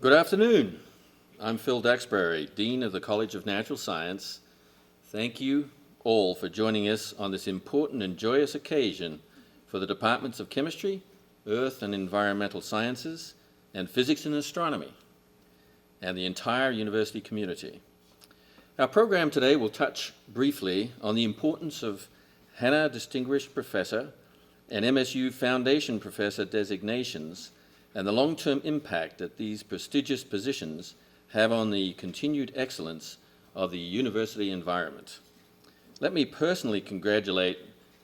Good afternoon. I'm Phil Duxbury, Dean of the College of Natural Science. Thank you all for joining us on this important and joyous occasion for the Departments of Chemistry, Earth and Environmental Sciences, and Physics and Astronomy, and the entire university community. Our program today will touch briefly on the importance of Hanna Distinguished Professor and MSU Foundation Professor designations and the long-term impact that these prestigious positions have on the continued excellence of the university environment. Let me personally congratulate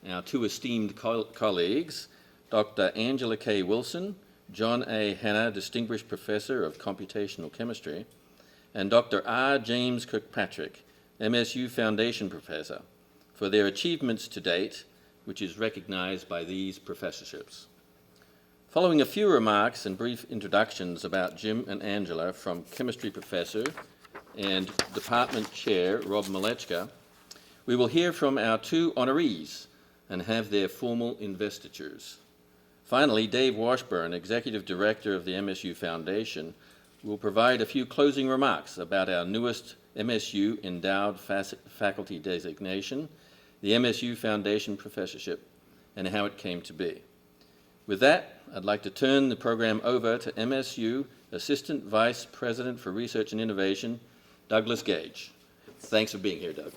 our two esteemed colleagues, Dr. Angela K. Wilson, John A. Hanna Distinguished Professor of Computational Chemistry, and Dr. R. James Kirkpatrick, MSU Foundation Professor, for their achievements to date, which is recognized by these professorships. Following a few remarks and brief introductions about Jim and Angela from Chemistry Professor and Department Chair Rob Malechka, we will hear from our two honorees and have their formal investitures. Finally, Dave Washburn, Executive Director of the MSU Foundation, will provide a few closing remarks about our newest MSU Endowed Faculty designation, the MSU Foundation Professorship, and how it came to be. With that, I'd like to turn the program over to MSU Assistant Vice President for Research and Innovation, Douglas Gage. Thanks for being here, Doug.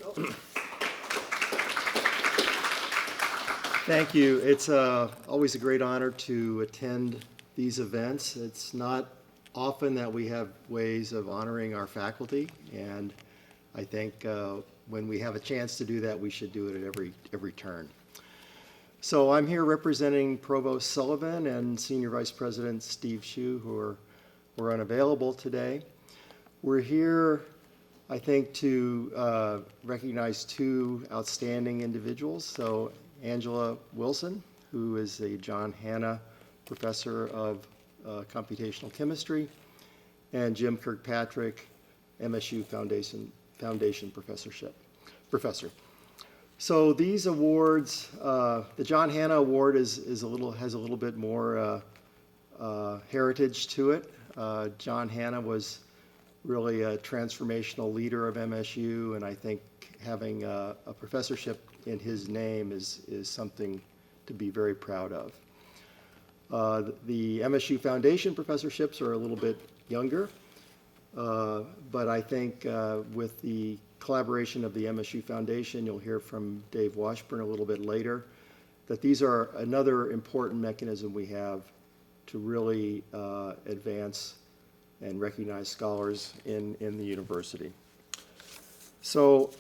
Thank you. It's always a great honor to attend these events. It's not often that we have ways of honoring our faculty, and I think when we have a chance to do that, we should do it at every turn. So I'm here representing Provost Sullivan and Senior Vice President Steve Hsu, who are unavailable today. We're here, I think, to recognize two outstanding individuals. So Angela Wilson, who is a John Hanna Professor of Computational Chemistry, and Jim Kirkpatrick, MSU Foundation Professor. So these awards, the John Hanna Award has a little bit more heritage to it. John Hanna was really a transformational leader of MSU, and I think having a professorship in his name is something to be very proud of. The MSU Foundation professorships are a little bit younger, but I think with the collaboration of the MSU Foundation, you'll hear from Dave Washburn a little bit later, that these are another important mechanism we have to really advance and recognize scholars in the university. So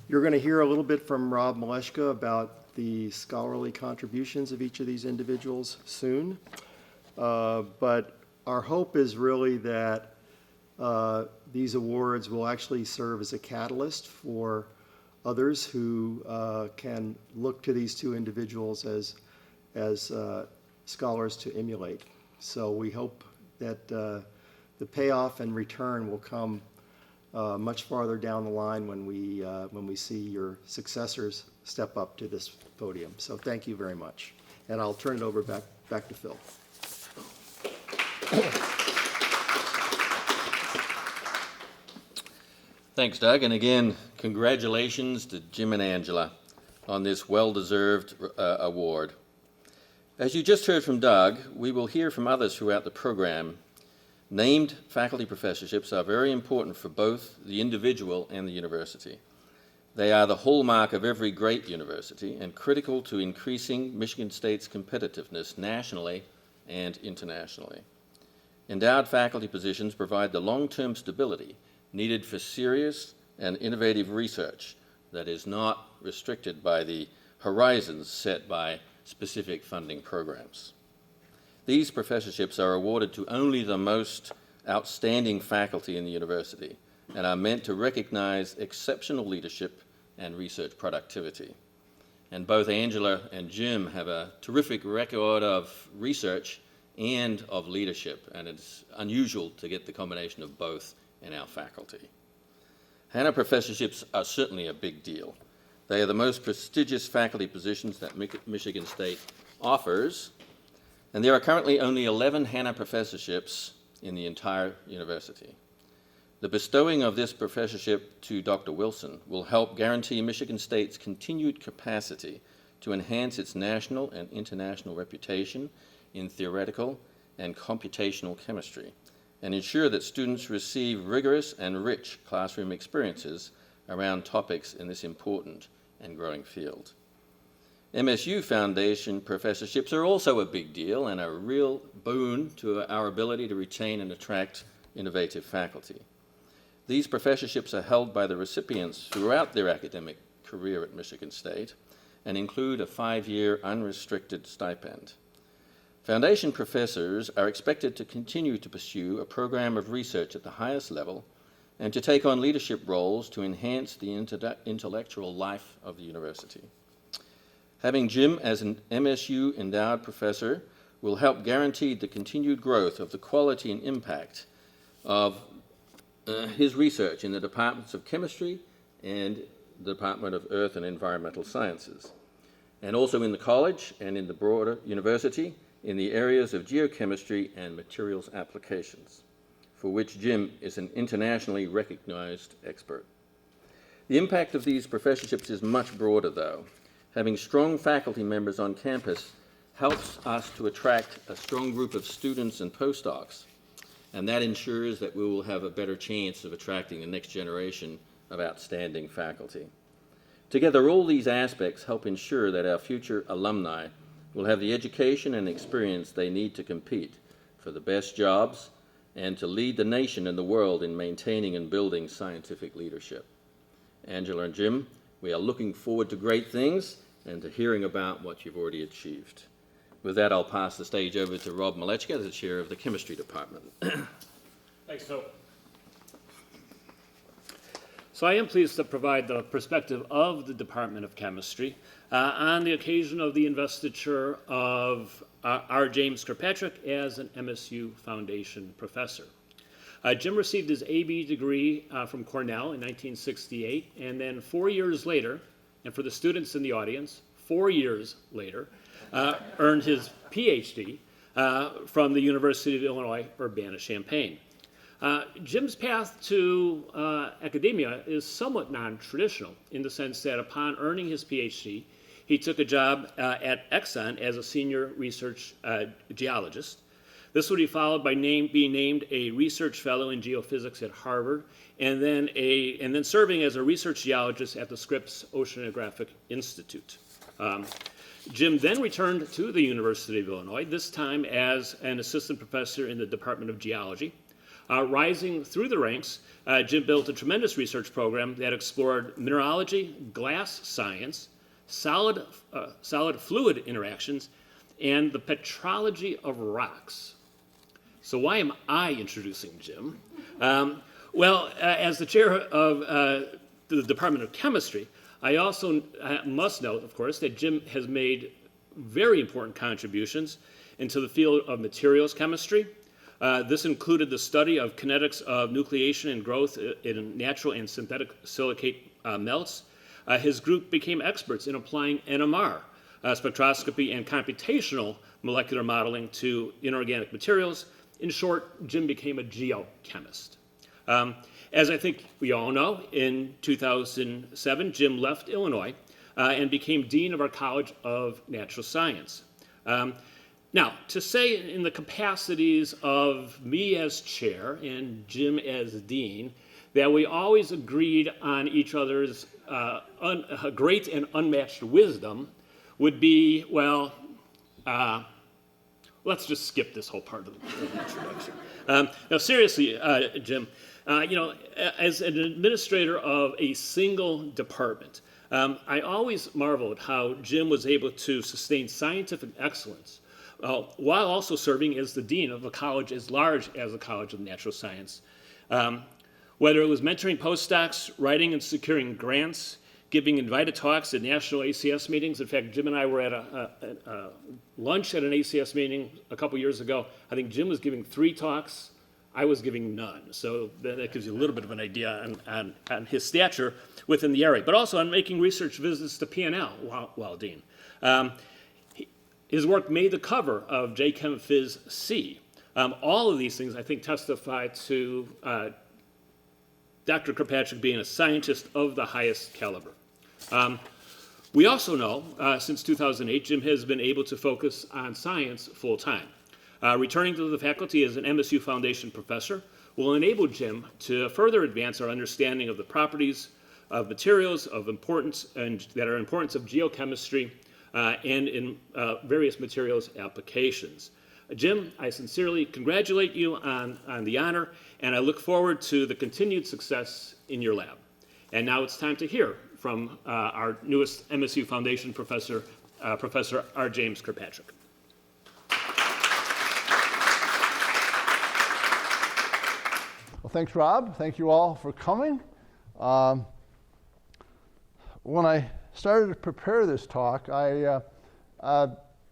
you're going to hear a little bit from Rob Malechka about the scholarly contributions of each of these individuals soon, but our hope is really that these awards will actually serve as a catalyst for others who can look to these two individuals as scholars to emulate. So we hope that the payoff and return will come much farther down the line when we see your successors step up to this podium. So thank you very much. And I'll turn it over back to Phil. Thanks, Doug, and again, congratulations to Jim and Angela on this well-deserved award. As you just heard from Doug, we will hear from others throughout the program. Named faculty professorships are very important for both the individual and the university. They are the hallmark of every great university and critical to increasing Michigan State's competitiveness nationally and internationally. Endowed faculty positions provide the long-term stability needed for serious and innovative research that is not restricted by the horizons set by specific funding programs. These professorships are awarded to only the most outstanding faculty in the university and are meant to recognize exceptional leadership and research productivity. And both Angela and Jim have a terrific record of research and of leadership, and it's unusual to get the combination of both in our faculty. Hanna professorships are certainly a big deal. They are the most prestigious faculty positions that Michigan State offers, and there are currently only 11 Hanna professorships in the entire university. The bestowing of this professorship to Dr. Wilson will help guarantee Michigan State's continued capacity to enhance its national and international reputation in theoretical and computational chemistry, and ensure that students receive rigorous and rich classroom experiences around topics in this important and growing field. MSU Foundation professorships are also a big deal and a real boon to our ability to retain and attract innovative faculty. These professorships are held by the recipients throughout their academic career at Michigan State and include a 5-year unrestricted stipend. Foundation professors are expected to continue to pursue a program of research at the highest level and to take on leadership roles to enhance the intellectual life of the university. Having Jim as an MSU endowed professor will help guarantee the continued growth of the quality and impact of his research in the departments of chemistry and the Department of Earth and Environmental Sciences, and also in the college and in the broader university in the areas of geochemistry and materials applications, for which Jim is an internationally recognized expert. The impact of these professorships is much broader, though. Having strong faculty members on campus helps us to attract a strong group of students and postdocs, and that ensures that we will have a better chance of attracting the next generation of outstanding faculty. Together, all these aspects help ensure that our future alumni will have the education and experience they need to compete for the best jobs and to lead the nation and the world in maintaining and building scientific leadership. Angela and Jim, we are looking forward to great things and to hearing about what you've already achieved. With that, I'll pass the stage over to Rob Malechka, the chair of the chemistry department. Thanks, Phil. So I am pleased to provide the perspective of the Department of Chemistry on the occasion of the investiture of R. James Kirkpatrick as an MSU Foundation professor. Jim received his AB degree from Cornell in 1968, and then 4 years later, and for the students in the audience, 4 years later, earned his PhD from the University of Illinois, Urbana-Champaign. Jim's path to academia is somewhat non-traditional in the sense that upon earning his PhD, he took a job at Exxon as a senior research geologist. This would be followed by being named a research fellow in geophysics at Harvard, and then serving as a research geologist at the Scripps Oceanographic Institute. Jim then returned to the University of Illinois, this time as an assistant professor in the Department of Geology. Rising through the ranks, Jim built a tremendous research program that explored mineralogy, glass science, solid fluid interactions, and the petrology of rocks. So why am I introducing Jim? As the chair of the Department of Chemistry, I also must note, of course, that Jim has made very important contributions into the field of materials chemistry. This included the study of kinetics of nucleation and growth in natural and synthetic silicate melts. His group became experts in applying NMR, spectroscopy, and computational molecular modeling to inorganic materials. In short, Jim became a geochemist. As I think we all know, in 2007, Jim left Illinois and became dean of our College of Natural Science. Now, to say in the capacities of me as chair and Jim as dean, that we always agreed on each other's great and unmatched wisdom would be, let's just skip this whole part of the introduction. Now, seriously, Jim, as an administrator of a single department, I always marveled how Jim was able to sustain scientific excellence while also serving as the dean of a college as large as the College of Natural Science. Whether it was mentoring postdocs, writing and securing grants, giving invited talks at national ACS meetings. In fact, Jim and I were at a lunch at an ACS meeting a couple years ago. I think Jim was giving 3 talks. I was giving none. So that gives you a little bit of an idea on his stature within the area, but also on making research visits to P&L while dean. His work made the cover of JChemPhys C, All of these things, I think, testify to Dr. Kirkpatrick being a scientist of the highest caliber. We also know, since 2008, Jim has been able to focus on science full-time. Returning to the faculty as an MSU Foundation professor will enable Jim to further advance our understanding of the properties of materials of importance and that are importance of geochemistry and in various materials applications. Jim, I sincerely congratulate you on the honor, and I look forward to the continued success in your lab. And now it's time to hear from our newest MSU Foundation professor, Professor R. James Kirkpatrick. Well, thanks, Rob. Thank you all for coming. When I started to prepare this talk, I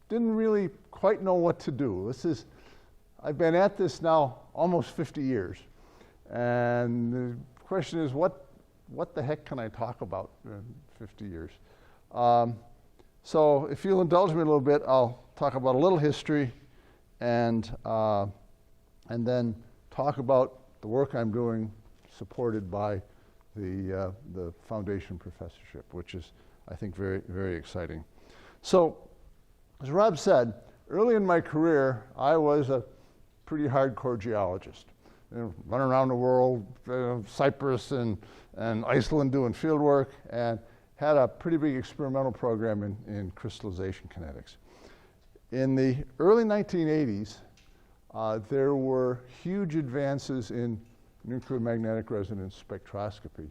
didn't really quite know what to do. I've been at this now almost 50 years. And the question is, what the heck can I talk about in 50 years? So if you'll indulge me a little bit, I'll talk about a little history and then talk about the work I'm doing supported by the foundation professorship, which is, I think, very, very exciting. So, as Rob said, early in my career, I was a pretty hardcore geologist. Running around the world, Cyprus and Iceland doing field work, and had a pretty big experimental program in crystallization kinetics. In the early 1980s, there were huge advances in nuclear magnetic resonance spectroscopy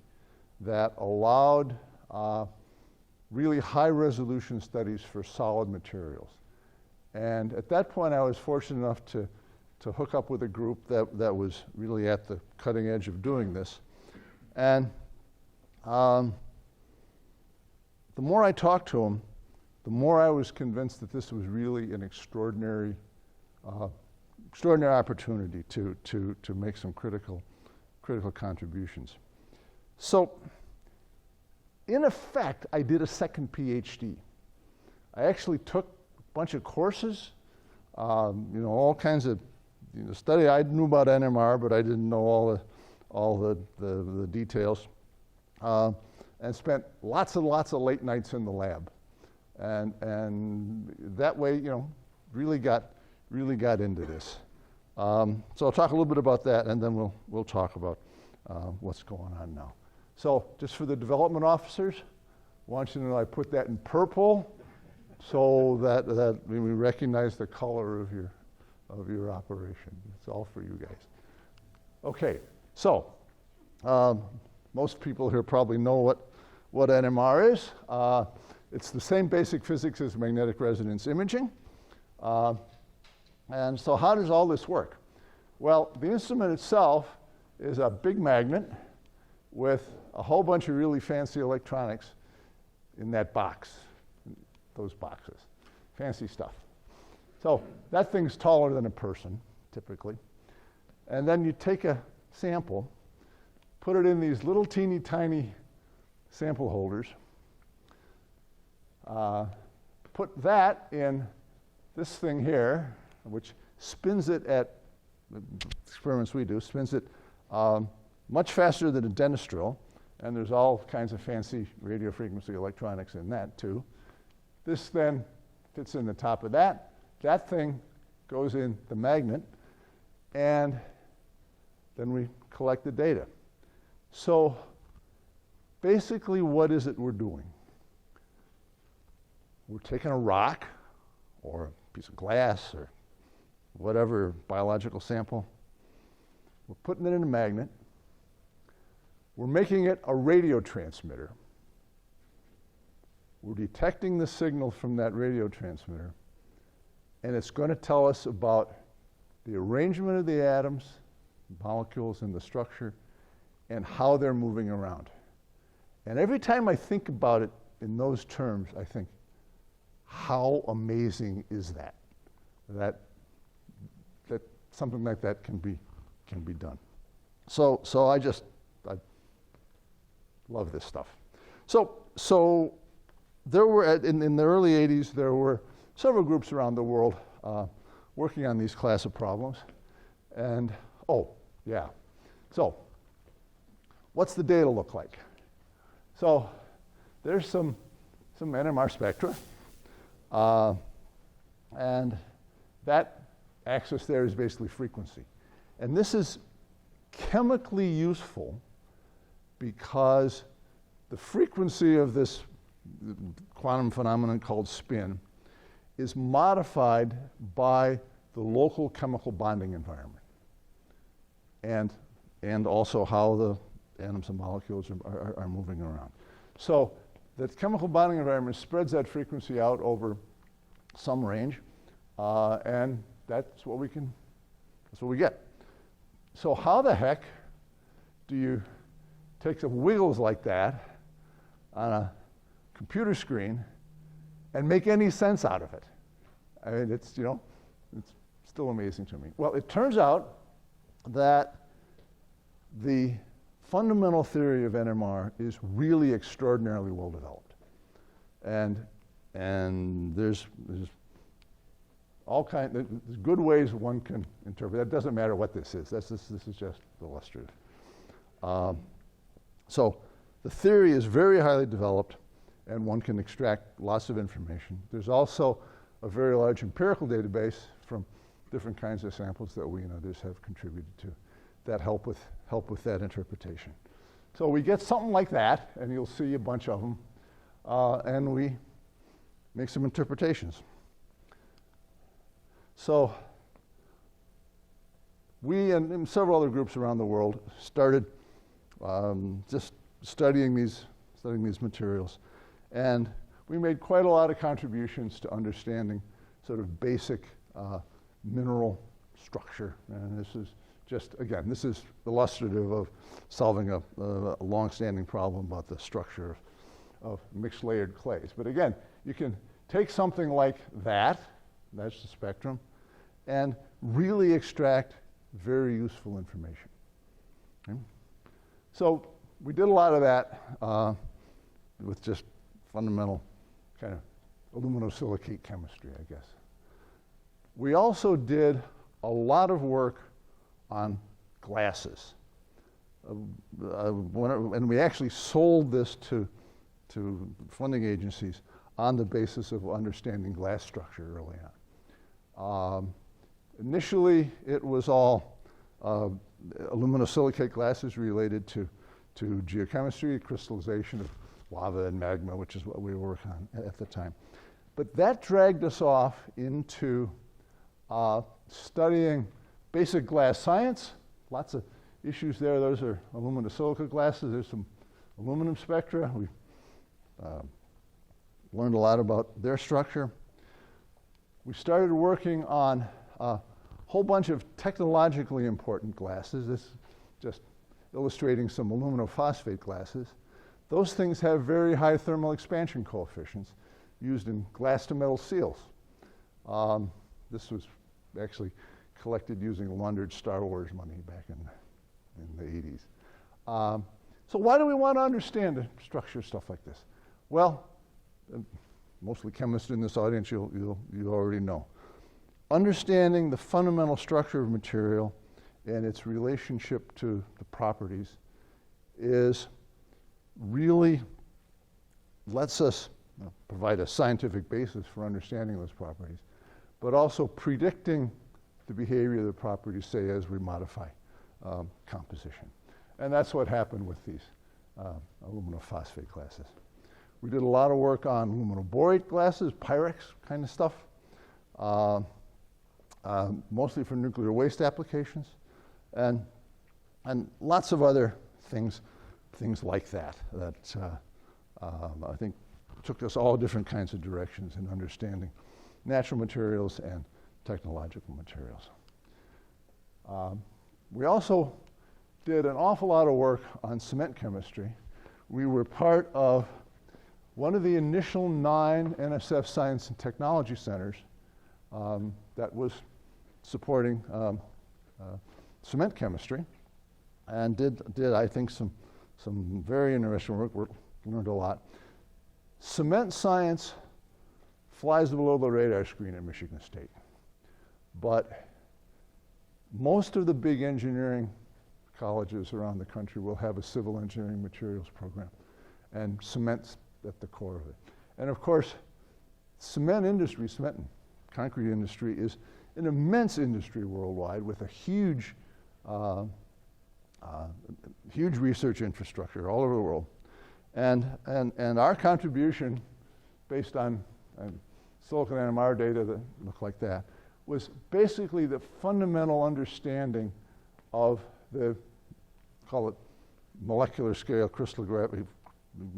that allowed really high-resolution studies for solid materials. And at that point, I was fortunate enough to hook up with a group that was really at the cutting edge of doing this. And the more I talked to them, the more I was convinced that this was really an extraordinary opportunity to make some critical contributions. So, in effect, I did a second PhD. I actually took a bunch of courses, all kinds of study. I knew about NMR, but I didn't know all the details, and spent lots and lots of late nights in the lab, and that way, really got into this. So I'll talk a little bit about that, and then we'll talk about what's going on now. So just for the development officers, I want you to know I put that in purple so that we recognize the color of your operation. It's all for you guys. Okay, so most people here probably know what NMR is. It's the same basic physics as magnetic resonance imaging. And so how does all this work? Well, the instrument itself is a big magnet with a whole bunch of really fancy electronics in that box, those boxes. Fancy stuff. So that thing's taller than a person, typically. And then you take a sample, put it in these little teeny tiny sample holders, put that in this thing here, which spins it at, the experiments we do, spins it much faster than a dentistryl, and there's all kinds of fancy radio frequency electronics in that too. This then fits in the top of that. That thing goes in the magnet, and then we collect the data. So basically, what is it we're doing? We're taking a rock or a piece of glass or whatever biological sample. We're putting it in a magnet. We're making it a radio transmitter. We're detecting the signal from that radio transmitter, and it's going to tell us about the arrangement of the atoms, molecules, and the structure, and how they're moving around. And every time I think about it in those terms, I think, how amazing is that? That something like that can be done. So I love this stuff. So there were in the early 80s there were several groups around the world working on these class of problems. And, oh, yeah. So, what's the data look like? So, there's some NMR spectra. And that axis there is basically frequency. And this is chemically useful because the frequency of this quantum phenomenon called spin is modified by the local chemical bonding environment and also how the atoms and molecules are moving around. So the chemical bonding environment spreads that frequency out over some range, and that's what we get. So how the heck do you take some wiggles like that on a computer screen and make any sense out of it? I mean, it's still amazing to me. Well, it turns out that the fundamental theory of NMR is really extraordinarily well developed. And there's good ways one can interpret. That doesn't matter what this is. This is just illustrative. So the theory is very highly developed, and one can extract lots of information. There's also a very large empirical database from different kinds of samples that we and others have contributed to that help with that interpretation. So we get something like that, and you'll see a bunch of them, and we make some interpretations. So we and several other groups around the world started just studying these materials, and we made quite a lot of contributions to understanding sort of basic mineral structure. And this is just, again, this is illustrative of solving a long-standing problem about the structure of mixed layered clays. But again, you can take something like that, that's the spectrum, and really extract very useful information. Okay? So we did a lot of that with just fundamental kind of aluminosilicate chemistry, I guess. We also did a lot of work on glasses. And we actually sold this to funding agencies on the basis of understanding glass structure early on. Initially, it was all aluminosilicate glasses related to geochemistry, crystallization of lava and magma, which is what we were working on at the time. But that dragged us off into studying basic glass science. Lots of issues there. Those are aluminosilicate glasses. There's some aluminum spectra. We learned a lot about their structure. We started working on a whole bunch of technologically important glasses. This is just illustrating some aluminophosphate glasses. Those things have very high thermal expansion coefficients used in glass to metal seals. This was actually collected using laundered Star Wars money back in the 80s. So why do we want to understand the structure of stuff like this? Well, mostly chemists in this audience, you already know. Understanding the fundamental structure of material and its relationship to the properties is really lets us provide a scientific basis for understanding those properties, but also predicting the behavior of the properties, say, as we modify composition. And that's what happened with these aluminophosphate glasses. We did a lot of work on aluminoborate glasses, Pyrex kind of stuff, mostly for nuclear waste applications, and lots of other things like that I think took us all different kinds of directions in understanding natural materials and technological materials. We also did an awful lot of work on cement chemistry. We were part of one of the initial 9 NSF Science and Technology Centers that was supporting cement chemistry, and did I think some very interesting work. We learned a lot. Cement science flies below the radar screen at Michigan State, but most of the big engineering colleges around the country will have a civil engineering materials program, and cement's at the core of it. And of course, cement industry, cement and concrete industry is an immense industry worldwide with a huge research infrastructure all over the world. And our contribution, based on silicon NMR data that look like that, was basically the fundamental understanding of the, call it molecular scale, crystallographic,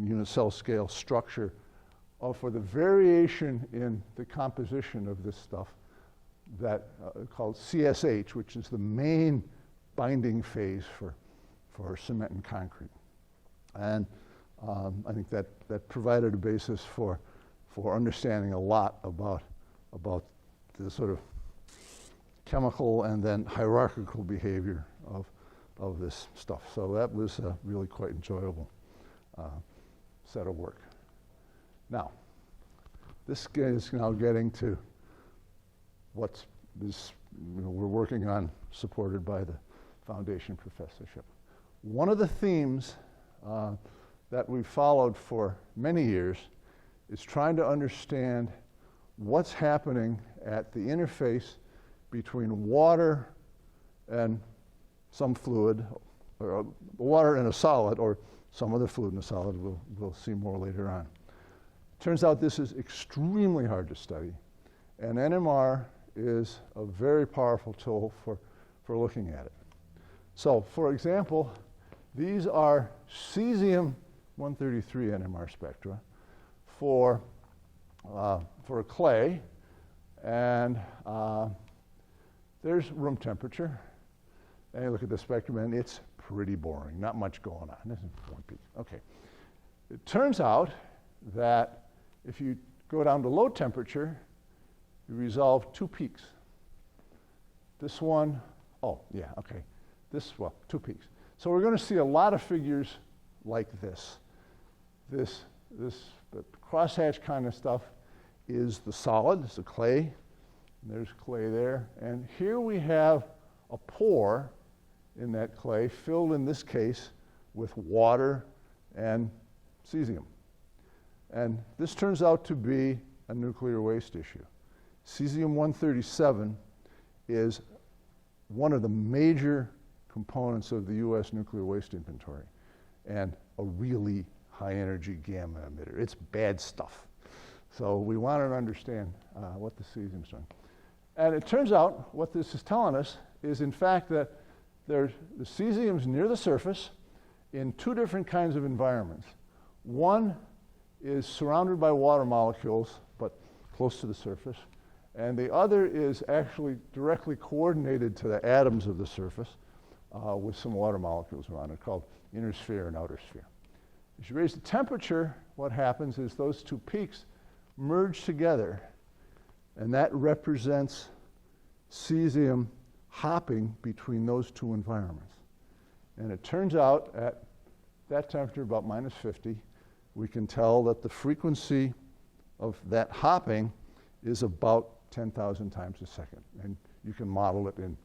unit cell scale structure for the variation in the composition of this stuff that called CSH, which is the main binding phase for cement and concrete. And I think that provided a basis for understanding a lot about the sort of chemical and then hierarchical behavior of this stuff. So that was a really quite enjoyable set of work. Now, this is now getting to what is, we're working on, supported by the Foundation Professorship. One of the themes that we've followed for many years is trying to understand what's happening at the interface between water and some fluid, or water and a solid, or some other fluid and a solid. We'll see more later on. Turns out this is extremely hard to study, and NMR is a very powerful tool for looking at it. So, for example, these are cesium-133 NMR spectra for a clay, and there's room temperature. And you look at the spectrum, and it's pretty boring. Not much going on. This is one peak. Okay. It turns out that if you go down to low temperature, you resolve two peaks. This one, oh, yeah, okay. This, well, two peaks. So we're going to see a lot of figures like this. This the crosshatch kind of stuff is the solid. It's the clay. And there's clay there. And here we have a pore in that clay filled, in this case, with water and cesium. And this turns out to be a nuclear waste issue. Cesium-137 is one of the major components of the U.S. nuclear waste inventory, and a really high-energy gamma emitter. It's bad stuff. So we wanted to understand what the cesium's doing. And it turns out what this is telling us is, in fact, that the cesium's near the surface in two different kinds of environments. One is surrounded by water molecules, but close to the surface. And the other is actually directly coordinated to the atoms of the surface with some water molecules around it, called inner sphere and outer sphere. As you raise the temperature, what happens is those two peaks merge together, and that represents cesium hopping between those two environments. And it turns out at that temperature, about -50, we can tell that the frequency of that hopping is about 10,000 times a second. And you can model it in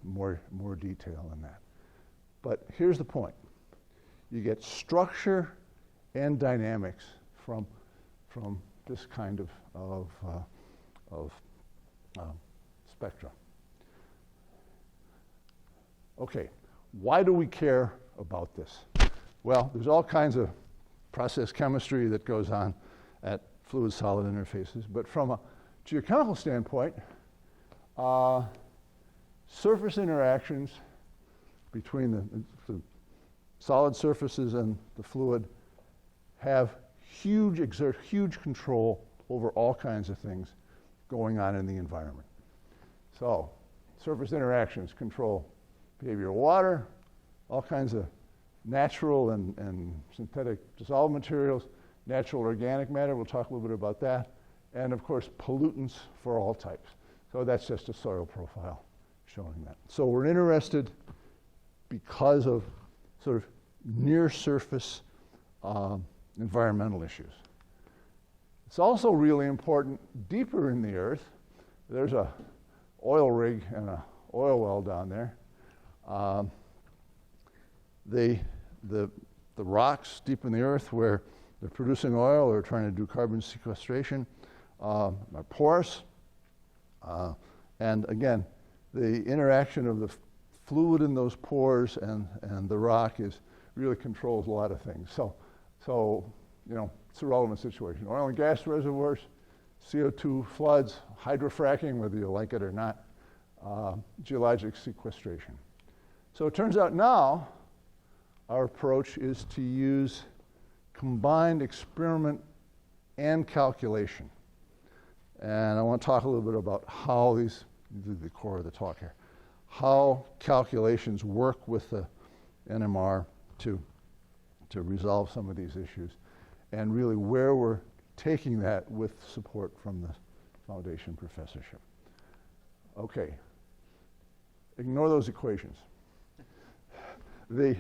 more detail than that. But here's the point. You get structure and dynamics from this kind of spectra. Okay, why do we care about this? Well, there's all kinds of process chemistry that goes on at fluid-solid interfaces, but from a geochemical standpoint, surface interactions between the solid surfaces and the fluid exert huge control over all kinds of things going on in the environment. So, surface interactions control behavior of water, all kinds of natural and synthetic dissolved materials, natural organic matter, we'll talk a little bit about that, and of course pollutants for all types. So that's just a soil profile showing that. So we're interested because of sort of near surface environmental issues. It's also really important deeper in the earth. There's a oil rig and a oil well down there. The rocks deep in the earth where they're producing oil or trying to do carbon sequestration are porous. And again, the interaction of the fluid in those pores and the rock really controls a lot of things. So it's a relevant situation. Oil and gas reservoirs, CO2 floods, hydrofracking, whether you like it or not, geologic sequestration. So it turns out now our approach is to use combined experiment and calculation. And I want to talk a little bit about how these is the core of the talk here, how calculations work with the NMR to resolve some of these issues, and really where we're taking that with support from the Foundation Professorship. Okay, ignore those equations. The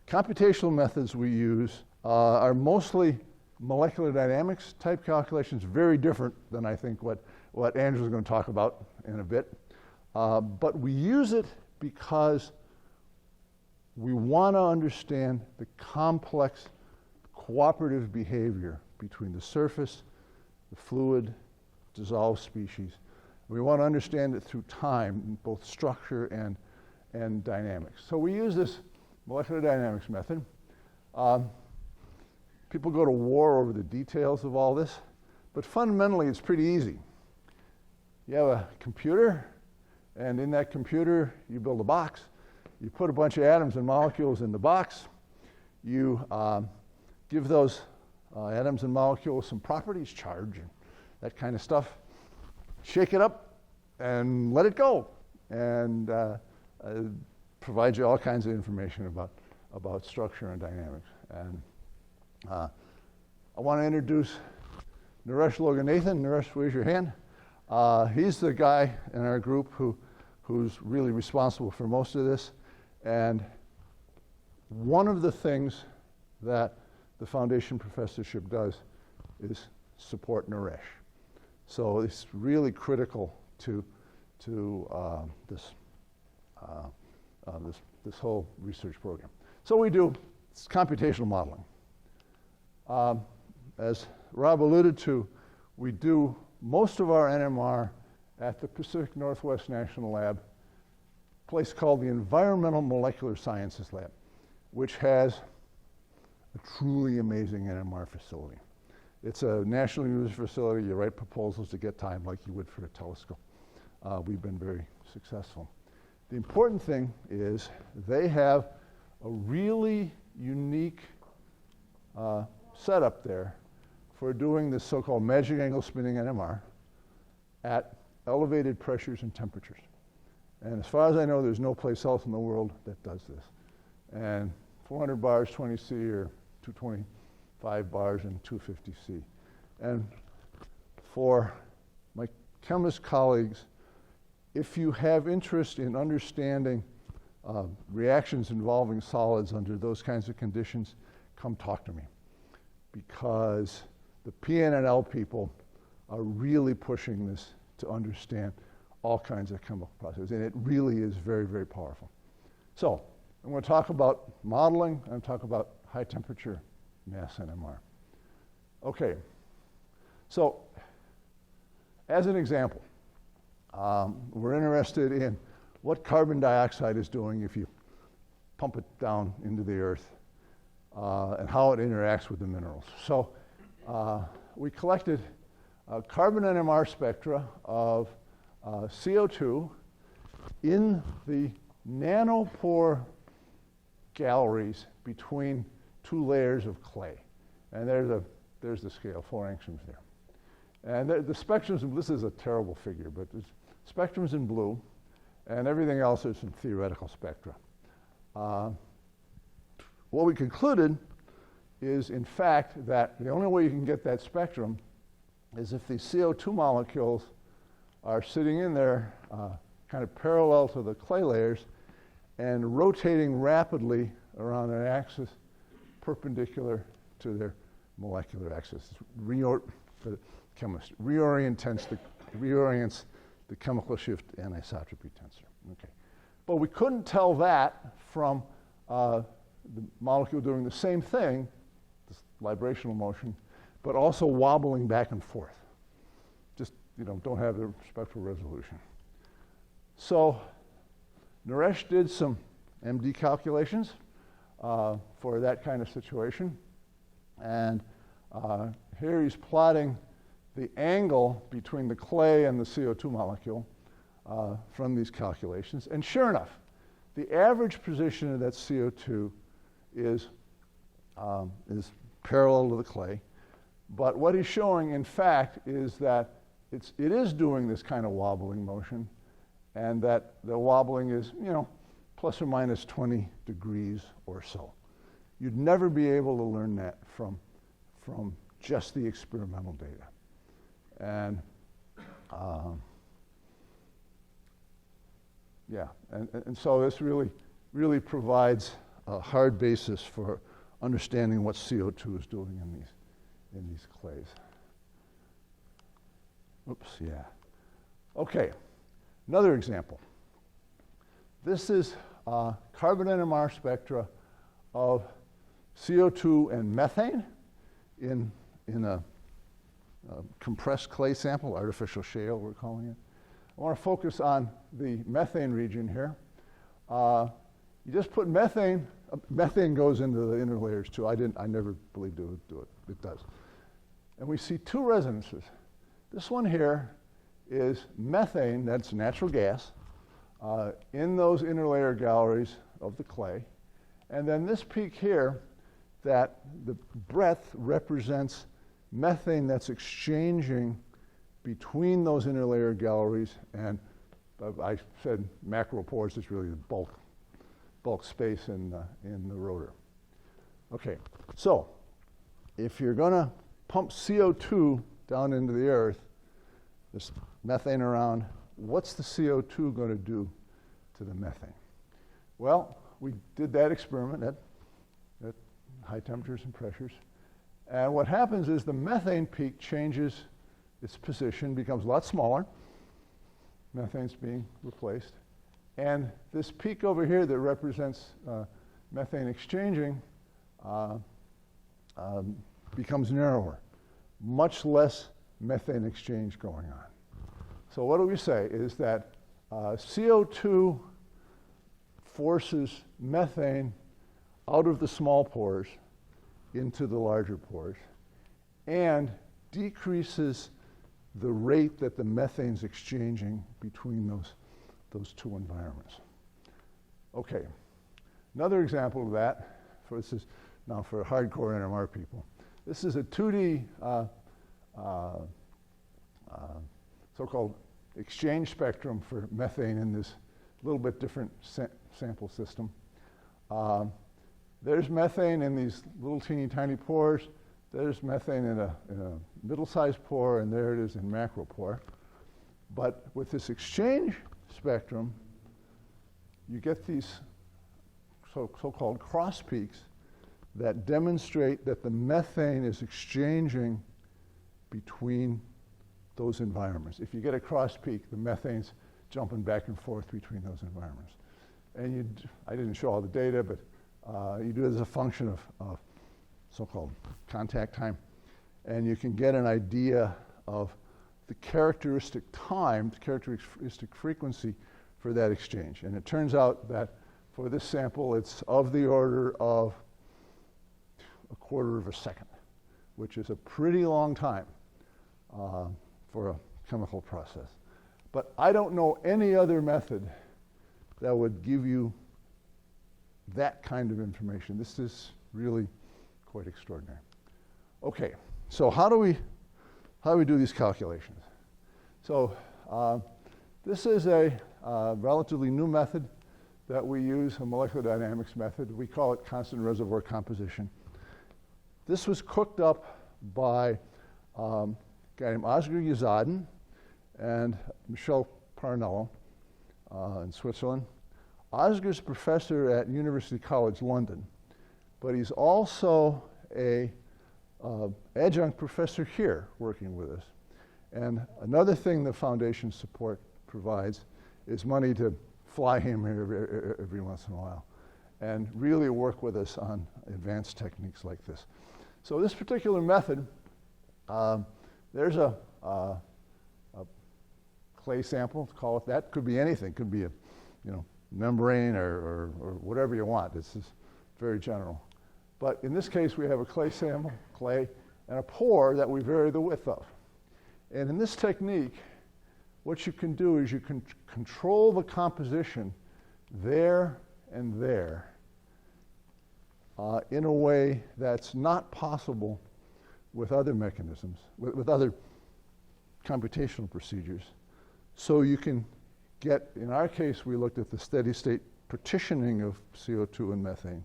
computational methods we use are mostly molecular dynamics type calculations, very different than I think what Andrew's going to talk about in a bit. But we use it because we want to understand the complex cooperative behavior between the surface, the fluid, dissolved species. We want to understand it through time, both structure and dynamics. So we use this molecular dynamics method. People go to war over the details of all this, but fundamentally it's pretty easy. You have a computer, and in that computer you build a box. You put a bunch of atoms and molecules in the box. You give those atoms and molecules some properties, charge, and that kind of stuff. Shake it up and let it go, and provides you all kinds of information about structure and dynamics. And I want to introduce Naresh Loganathan. Naresh, raise your hand. He's the guy in our group who's really responsible for most of this. And one of the things that the Foundation Professorship does is support Naresh. So it's really critical to this whole research program. So we do computational modeling. As Rob alluded to, we do most of our NMR at the Pacific Northwest National Lab, a place called the Environmental Molecular Sciences Lab, which has a truly amazing NMR facility. It's a national user facility. You write proposals to get time like you would for a telescope. We've been very successful. The important thing is they have a really unique setup there for doing this so-called magic angle spinning NMR at elevated pressures and temperatures. And as far as I know, there's no place else in the world that does this. And 400 bars 20C or 225 bars and 250C. And for my chemist colleagues, if you have interest in understanding reactions involving solids under those kinds of conditions, come talk to me. Because the PNNL people are really pushing this to understand all kinds of chemical processes, and it really is very, very powerful. So I'm going to talk about modeling. I'm going to talk about high temperature mass NMR. Okay, so as an example, we're interested in what carbon dioxide is doing if you pump it down into the earth and how it interacts with the minerals. So we collected carbon NMR spectra of CO2 in the nanopore galleries between two layers of clay. And there's the scale, 4 angstroms there. And the spectrums, this is a terrible figure, but the spectrum's in blue, and everything else is in theoretical spectra. What we concluded is, in fact, that the only way you can get that spectrum is if these CO2 molecules are sitting in there kind of parallel to the clay layers and rotating rapidly around an axis perpendicular to their molecular axis. For the chemist, reorients the chemical shift anisotropy tensor. Okay. But we couldn't tell that from the molecule doing the same thing, this librational motion, but also wobbling back and forth. Just, don't have the spectral resolution. So Naresh did some MD calculations for that kind of situation. And here he's plotting the angle between the clay and the CO2 molecule from these calculations. And sure enough, the average position of that CO2 is parallel to the clay. But what he's showing, in fact, is that it is doing this kind of wobbling motion, and that the wobbling is, plus or minus 20 degrees or so. You'd never be able to learn that from just the experimental data. And and so this really provides a hard basis for understanding what CO2 is doing in these clays. Oops, yeah. Okay, another example. This is carbon NMR spectra of CO2 and methane in a compressed clay sample, artificial shale we're calling it. I want to focus on the methane region here. You just put methane goes into the inner layers too. I never believed it would do it. It does. And we see two resonances. This one here is methane, that's natural gas, in those inner layer galleries of the clay. And then this peak here, that the breadth represents methane that's exchanging between those inner layer galleries, and I said macropores is really the bulk space in the rotor. Okay, so if you're going to pump CO2 down into the earth, there's methane around, what's the CO2 going to do to the methane? Well, we did that experiment at high temperatures and pressures. And what happens is the methane peak changes its position, becomes a lot smaller. Methane's being replaced. And this peak over here that represents methane exchanging becomes narrower. Much less methane exchange going on. So what do we say is that CO2 forces methane out of the small pores into the larger pores and decreases the rate that the methane's exchanging between those two environments. Okay, another example of that, this is now for hardcore NMR people. This is a 2D so-called exchange spectrum for methane in this little bit different sample system. There's methane in these little teeny tiny pores. There's methane in a middle-sized pore, and there it is in macropore. But with this exchange spectrum, you get these so-called cross peaks that demonstrate that the methane is exchanging between those environments. If you get a cross peak, the methane's jumping back and forth between those environments. And I didn't show all the data, but you do it as a function of so-called contact time. And you can get an idea of the characteristic time, the characteristic frequency for that exchange. And it turns out that for this sample, it's of the order of 1/4 of a second, which is a pretty long time for a chemical process. But I don't know any other method that would give you that kind of information. This is really quite extraordinary. Okay, so how do we do these calculations? So this is a relatively new method that we use, a molecular dynamics method. We call it constant reservoir composition. This was cooked up by a guy named Oscar Yazadin and Michel Parnello in Switzerland. Oscar's professor at University College London, but he's also a adjunct professor here working with us. And another thing the foundation support provides is money to fly him here every once in a while and really work with us on advanced techniques like this. So this particular method, there's a clay sample, call it that. Could be anything. Could be a membrane or whatever you want. This is very general. But in this case, we have a clay sample, clay, and a pore that we vary the width of. And in this technique, what you can do is you can control the composition there and there in a way that's not possible with other mechanisms, with other computational procedures. So you can get, in our case, we looked at the steady state partitioning of CO2 and methane,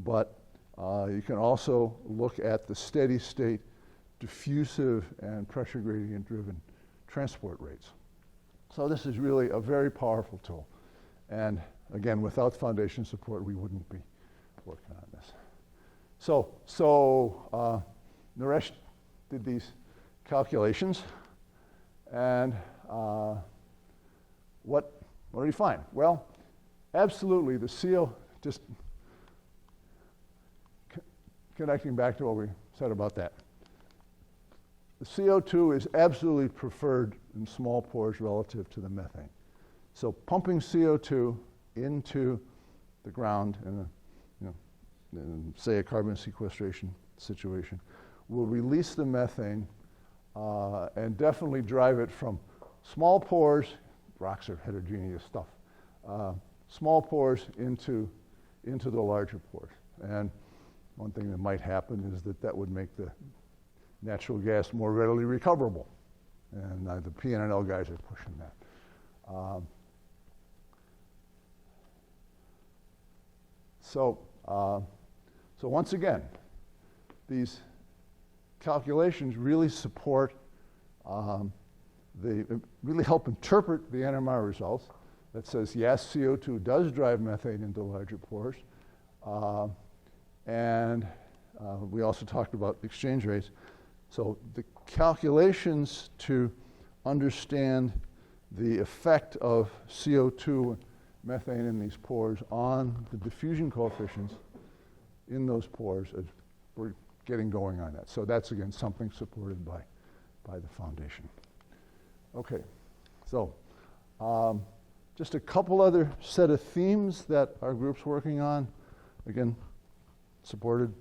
but you can also look at the steady state diffusive and pressure gradient driven transport rates. So this is really a very powerful tool. And again, without foundation support, we wouldn't be working on this. So Naresh did these calculations, and what did he find? Well, absolutely, the CO, just connecting back to what we said about that. The CO2 is absolutely preferred in small pores relative to the methane. So pumping CO2 into the ground in say a carbon sequestration situation will release the methane and definitely drive it from small pores, rocks are heterogeneous stuff, small pores into the larger pores. And one thing that might happen is that would make the natural gas more readily recoverable. And the PNNL guys are pushing that. So once again, these calculations really support, they really help interpret the NMR results that says, yes, CO2 does drive methane into larger pores. And we also talked about exchange rates. So the calculations to understand the effect of CO2 methane in these pores on the diffusion coefficients in those pores, we're getting going on that. So that's, again, something supported by the foundation. Okay, so just a couple other set of themes that our group's working on, again, supported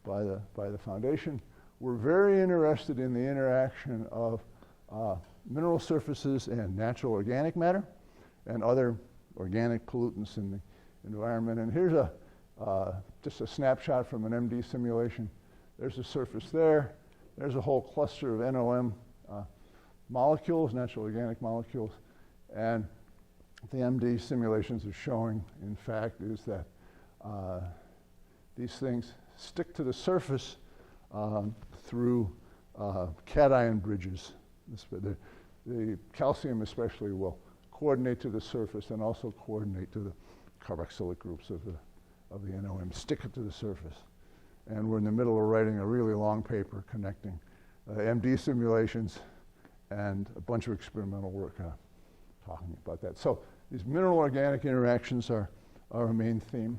by the foundation. We're very interested in the interaction of mineral surfaces and natural organic matter and other organic pollutants in the environment. And here's just a snapshot from an MD simulation. There's a surface there. There's a whole cluster of NOM molecules, natural organic molecules. And the MD simulations are showing, in fact, is that these things stick to the surface through cation bridges. The calcium especially will coordinate to the surface and also coordinate to the carboxylic groups of the NOM, stick it to the surface. And we're in the middle of writing a really long paper connecting MD simulations and a bunch of experimental work talking about that. So these mineral-organic interactions are our main theme.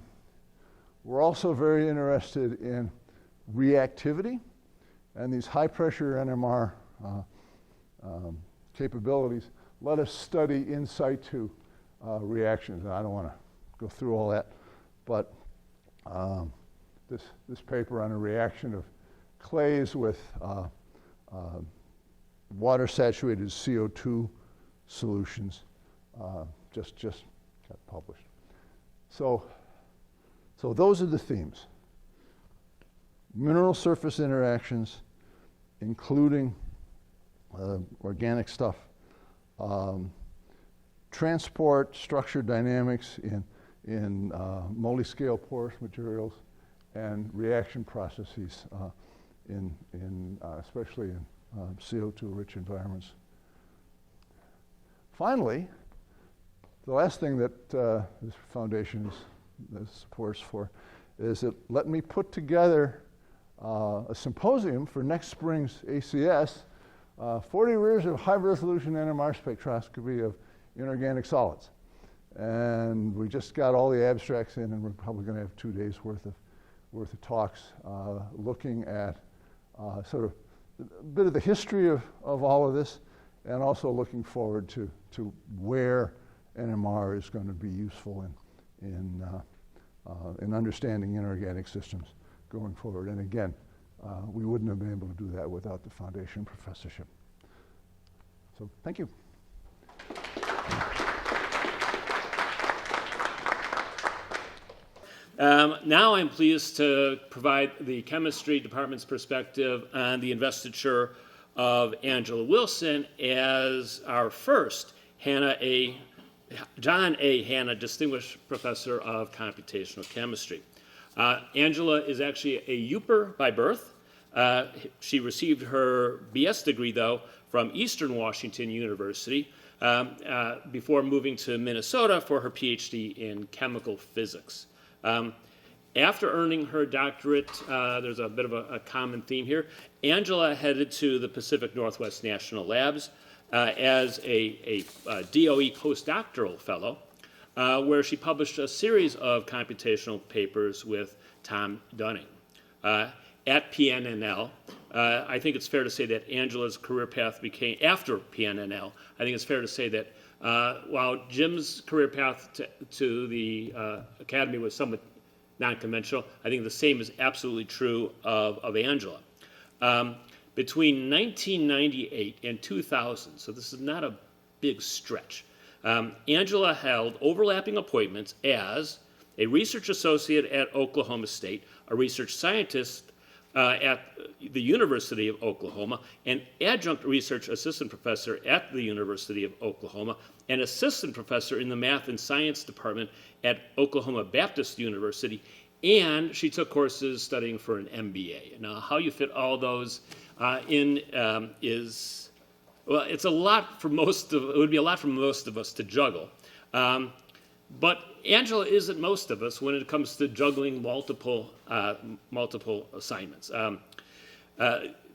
We're also very interested in reactivity, and these high-pressure NMR capabilities let us study in situ reactions. And I don't want to go through all that, but this paper on a reaction of clays with water-saturated CO2 solutions just got published. So those are the themes. Mineral surface interactions, including organic stuff, transport structure dynamics in multi-scale porous materials, and reaction processes especially in CO2-rich environments. Finally, the last thing that this foundation supports for is that let me put together a symposium for next spring's ACS 40 years of high-resolution NMR spectroscopy of inorganic solids. And we just got all the abstracts in, and we're probably going to have 2 days worth of talks looking at sort of a bit of the history of all of this, and also looking forward to where NMR is going to be useful in understanding inorganic systems going forward. And again, we wouldn't have been able to do that without the foundation professorship. So thank you. Now I'm pleased to provide the chemistry department's perspective on the investiture of Angela Wilson as our first John A. Hannah Distinguished Professor of Computational Chemistry. Angela is actually a Yooper by birth. She received her BS degree, though, from Eastern Washington University before moving to Minnesota for her PhD in chemical physics. After earning her doctorate, there's a bit of a common theme here. Angela headed to the Pacific Northwest National Labs as a DOE postdoctoral fellow, where she published a series of computational papers with Tom Dunning. At PNNL, I think it's fair to say that Angela's career path became, after PNNL, I think it's fair to say that while Jim's career path to the academy was somewhat non-conventional, I think the same is absolutely true of Angela. Between 1998 and 2000, so this is not a big stretch, Angela held overlapping appointments as a research associate at Oklahoma State, a research scientist at the University of Oklahoma, an adjunct research assistant professor at the University of Oklahoma, an assistant professor in the math and science department at Oklahoma Baptist University, and she took courses studying for an MBA. Now, how you fit all those in is, well, it's a lot for it would be a lot for most of us to juggle. But Angela isn't most of us when it comes to juggling multiple assignments.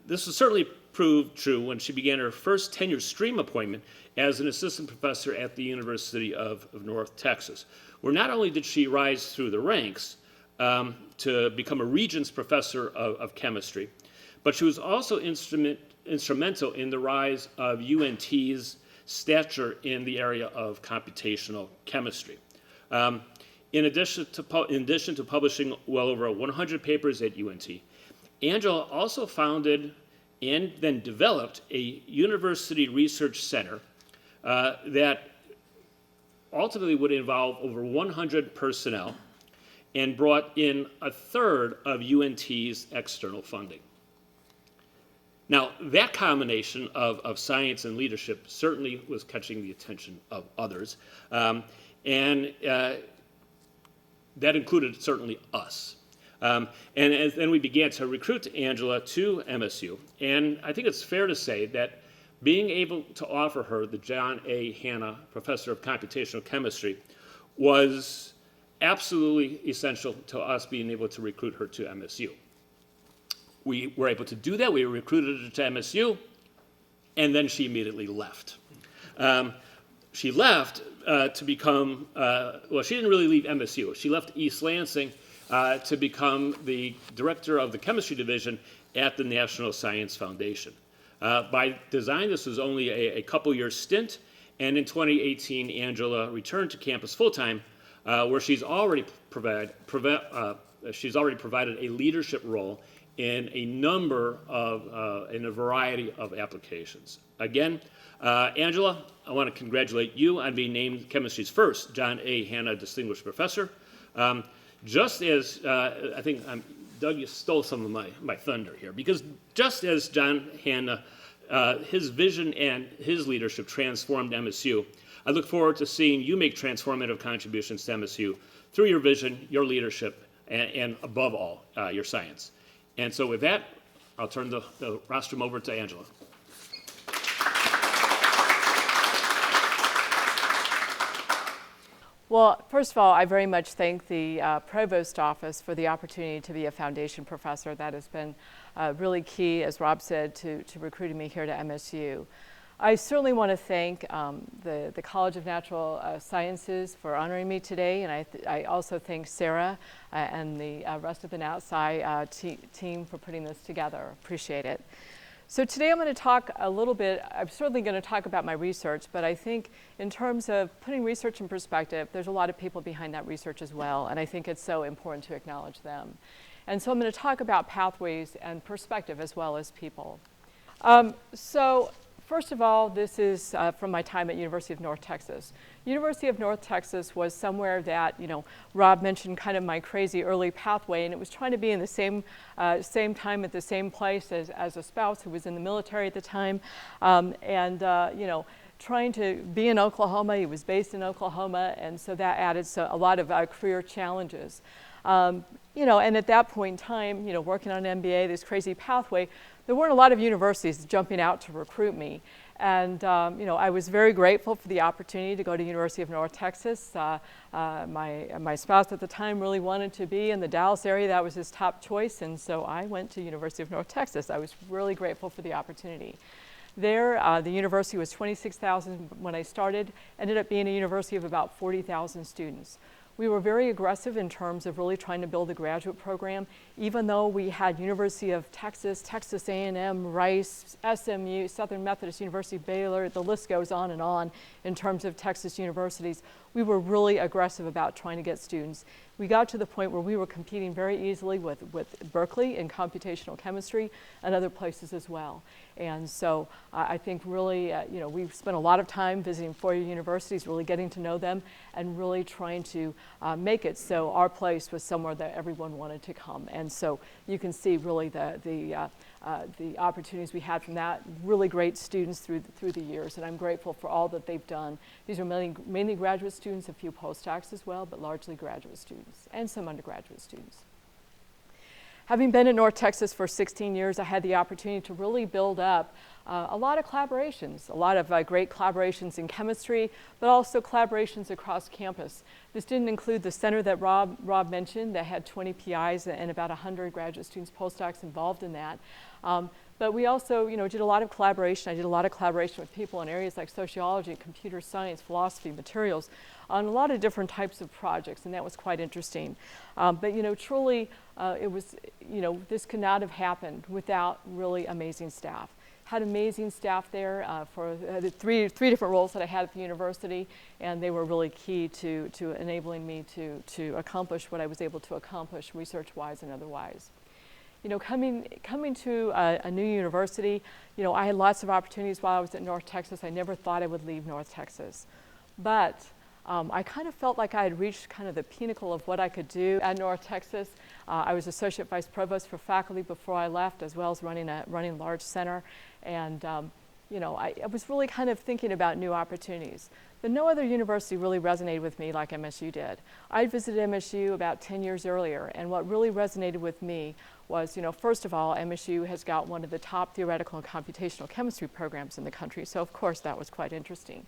This was certainly proved true when she began her first tenure stream appointment as an assistant professor at the University of North Texas, where not only did she rise through the ranks to become a Regents Professor of Chemistry, but she was also instrumental in the rise of UNT's stature in the area of computational chemistry. In addition to publishing well over 100 papers at UNT, Angela also founded and then developed a university research center that ultimately would involve over 100 personnel and brought in a third of UNT's external funding. Now, that combination of science and leadership certainly was catching the attention of others, and that included certainly us. And then we began to recruit Angela to MSU, and I think it's fair to say that being able to offer her the John A. Hannah Professor of Computational Chemistry was absolutely essential to us being able to recruit her to MSU. We were able to do that. We recruited her to MSU, and then she immediately left. She left to become, well, she didn't really leave MSU. She left East Lansing to become the director of the chemistry division at the National Science Foundation. By design, this was only a couple-year stint, and in 2018, Angela returned to campus full-time, where she's already provided a leadership role in a variety of applications. Again, Angela, I want to congratulate you on being named chemistry's first John A. Hannah Distinguished Professor. Just as, I think, Doug, you stole some of my thunder here, because just as John Hannah, his vision and his leadership transformed MSU, I look forward to seeing you make transformative contributions to MSU through your vision, your leadership, and above all, your science. And so with that, I'll turn the rostrum over to Angela. Well, first of all, I very much thank the Provost Office for the opportunity to be a foundation professor. That has been really key, as Rob said, to recruiting me here to MSU. I certainly want to thank the College of Natural Sciences for honoring me today, and I also thank Sarah and the rest of the NatSci team for putting this together. Appreciate it. So today I'm going to talk a little bit, I'm certainly going to talk about my research, but I think in terms of putting research in perspective, there's a lot of people behind that research as well, and I think it's so important to acknowledge them. And so I'm going to talk about pathways and perspective as well as people. So first of all, this is from my time at University of North Texas. University of North Texas was somewhere that, Rob mentioned kind of my crazy early pathway, and it was trying to be in the same time at the same place as a spouse who was in the military at the time, trying to be in Oklahoma. He was based in Oklahoma, and so that added a lot of career challenges. And at that point in time, working on an MBA, this crazy pathway, there weren't a lot of universities jumping out to recruit me. And, I was very grateful for the opportunity to go to University of North Texas. My spouse at the time really wanted to be in the Dallas area. That was his top choice. And so I went to University of North Texas. I was really grateful for the opportunity. There, the university was 26,000 when I started, ended up being a university of about 40,000 students. We were very aggressive in terms of really trying to build a graduate program, even though we had University of Texas, Texas A&M, Rice, SMU, Southern Methodist University, Baylor, the list goes on in terms of Texas universities. We were really aggressive about trying to get students. We got to the point where we were competing very easily with Berkeley in computational chemistry and other places as well. And so I think really, we've spent a lot of time visiting four-year universities, really getting to know them and really trying to make it so our place was somewhere that everyone wanted to come. And so you can see really the opportunities we had from that, really great students through the years, and I'm grateful for all that they've done. These are mainly graduate students, a few postdocs as well, but largely graduate students and some undergraduate students. Having been in North Texas for 16 years, I had the opportunity to really build up a lot of collaborations, a lot of great collaborations in chemistry, but also collaborations across campus. This didn't include the center that Rob mentioned that had 20 PIs and about 100 graduate students, postdocs involved in that. But we also, did a lot of collaboration. I did a lot of collaboration with people in areas like sociology, computer science, philosophy, materials, on a lot of different types of projects, and that was quite interesting. But truly, it was, this could not have happened without really amazing staff. Had amazing staff there for the three different roles that I had at the university, and they were really key to enabling me to accomplish what I was able to accomplish research-wise and otherwise. Coming to a new university, I had lots of opportunities while I was at North Texas. I never thought I would leave North Texas. But I kind of felt like I had reached kind of the pinnacle of what I could do at North Texas. I was Associate Vice Provost for faculty before I left, as well as running a large center. And I was really kind of thinking about new opportunities. But no other university really resonated with me like MSU did. I visited MSU about 10 years earlier, and what really resonated with me was, first of all, MSU has got one of the top theoretical and computational chemistry programs in the country, so of course that was quite interesting.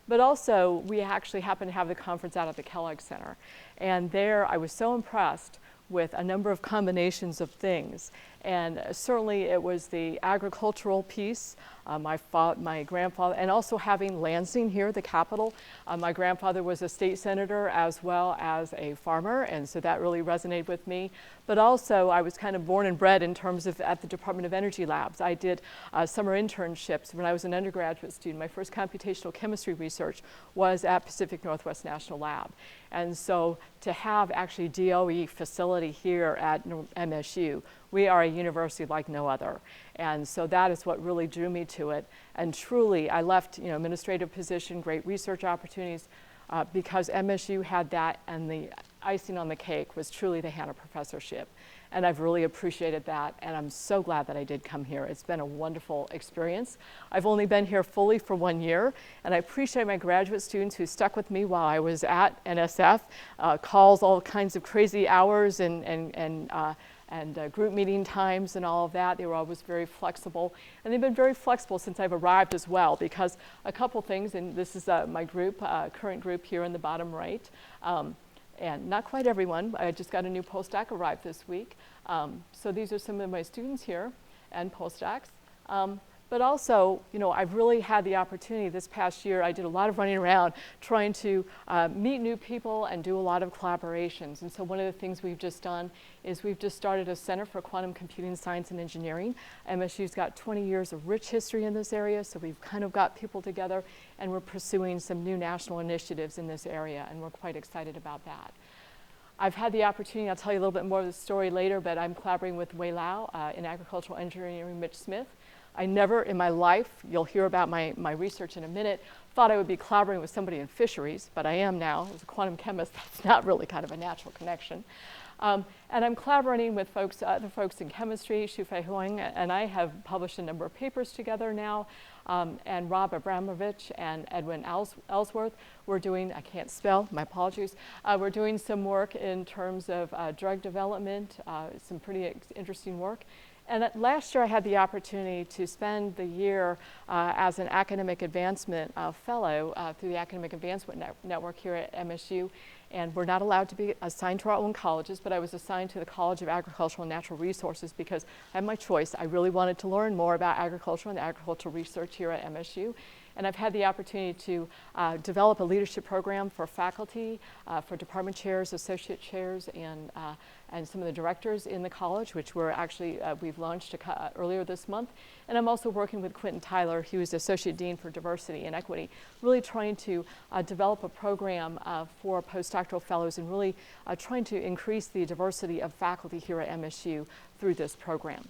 But also, we actually happened to have the conference out at the Kellogg Center, and there I was so impressed with a number of combinations of things. And certainly it was the agricultural piece, my grandfather, and also having Lansing here, the capital. My grandfather was a state senator as well as a farmer, and so that really resonated with me. But also I was kind of born and bred in terms of at the Department of Energy labs. I did summer internships when I was an undergraduate student. My first computational chemistry research was at Pacific Northwest National Lab. And so to have actually DOE facility here at MSU, we are a university like no other. And so that is what really drew me to it. And truly, I left administrative position, great research opportunities, because MSU had that, and the icing on the cake was truly the Hanna Professorship. And I've really appreciated that, and I'm so glad that I did come here. It's been a wonderful experience. I've only been here fully for 1 year, and I appreciate my graduate students who stuck with me while I was at NSF, calls all kinds of crazy hours and group meeting times and all of that. They were always very flexible. And they've been very flexible since I've arrived as well, because a couple things, and this is my group, current group here in the bottom right. And not quite everyone. I just got a new postdoc arrived this week. So these are some of my students here and postdocs. But also, you know, I've really had the opportunity this past year. I did a lot of running around trying to meet new people and do a lot of collaborations. And so one of the things we've just done is we've just started a Center for Quantum Computing Science and Engineering. MSU's got 20 years of rich history in this area, so we've kind of got people together, and we're pursuing some new national initiatives in this area, and we're quite excited about that. I've had the opportunity, I'll tell you a little bit more of the story later, but I'm collaborating with Wei Lau in agricultural engineering, Mitch Smith. I never in my life, you'll hear about my research in a minute, thought I would be collaborating with somebody in fisheries, but I am now. As a quantum chemist, that's not really kind of a natural connection. And I'm collaborating with other folks in chemistry. Xufei Huang and I have published a number of papers together now. And Rob Abramovich and Edwin Ellsworth, we're doing, I can't spell, my apologies. We're doing some work in terms of drug development, some pretty interesting work. And last year I had the opportunity to spend the year as an academic advancement fellow through the Academic Advancement Network here at MSU. And we're not allowed to be assigned to our own colleges, but I was assigned to the College of Agricultural and Natural Resources because I had my choice. I really wanted to learn more about agriculture and agricultural research here at MSU. And I've had the opportunity to develop a leadership program for faculty, for department chairs, associate chairs, and some of the directors in the college, which we're actually, we've launched earlier this month. And I'm also working with Quentin Tyler, who is Associate Dean for Diversity and Equity, really trying to develop a program for postdoctoral fellows and really trying to increase the diversity of faculty here at MSU through this program.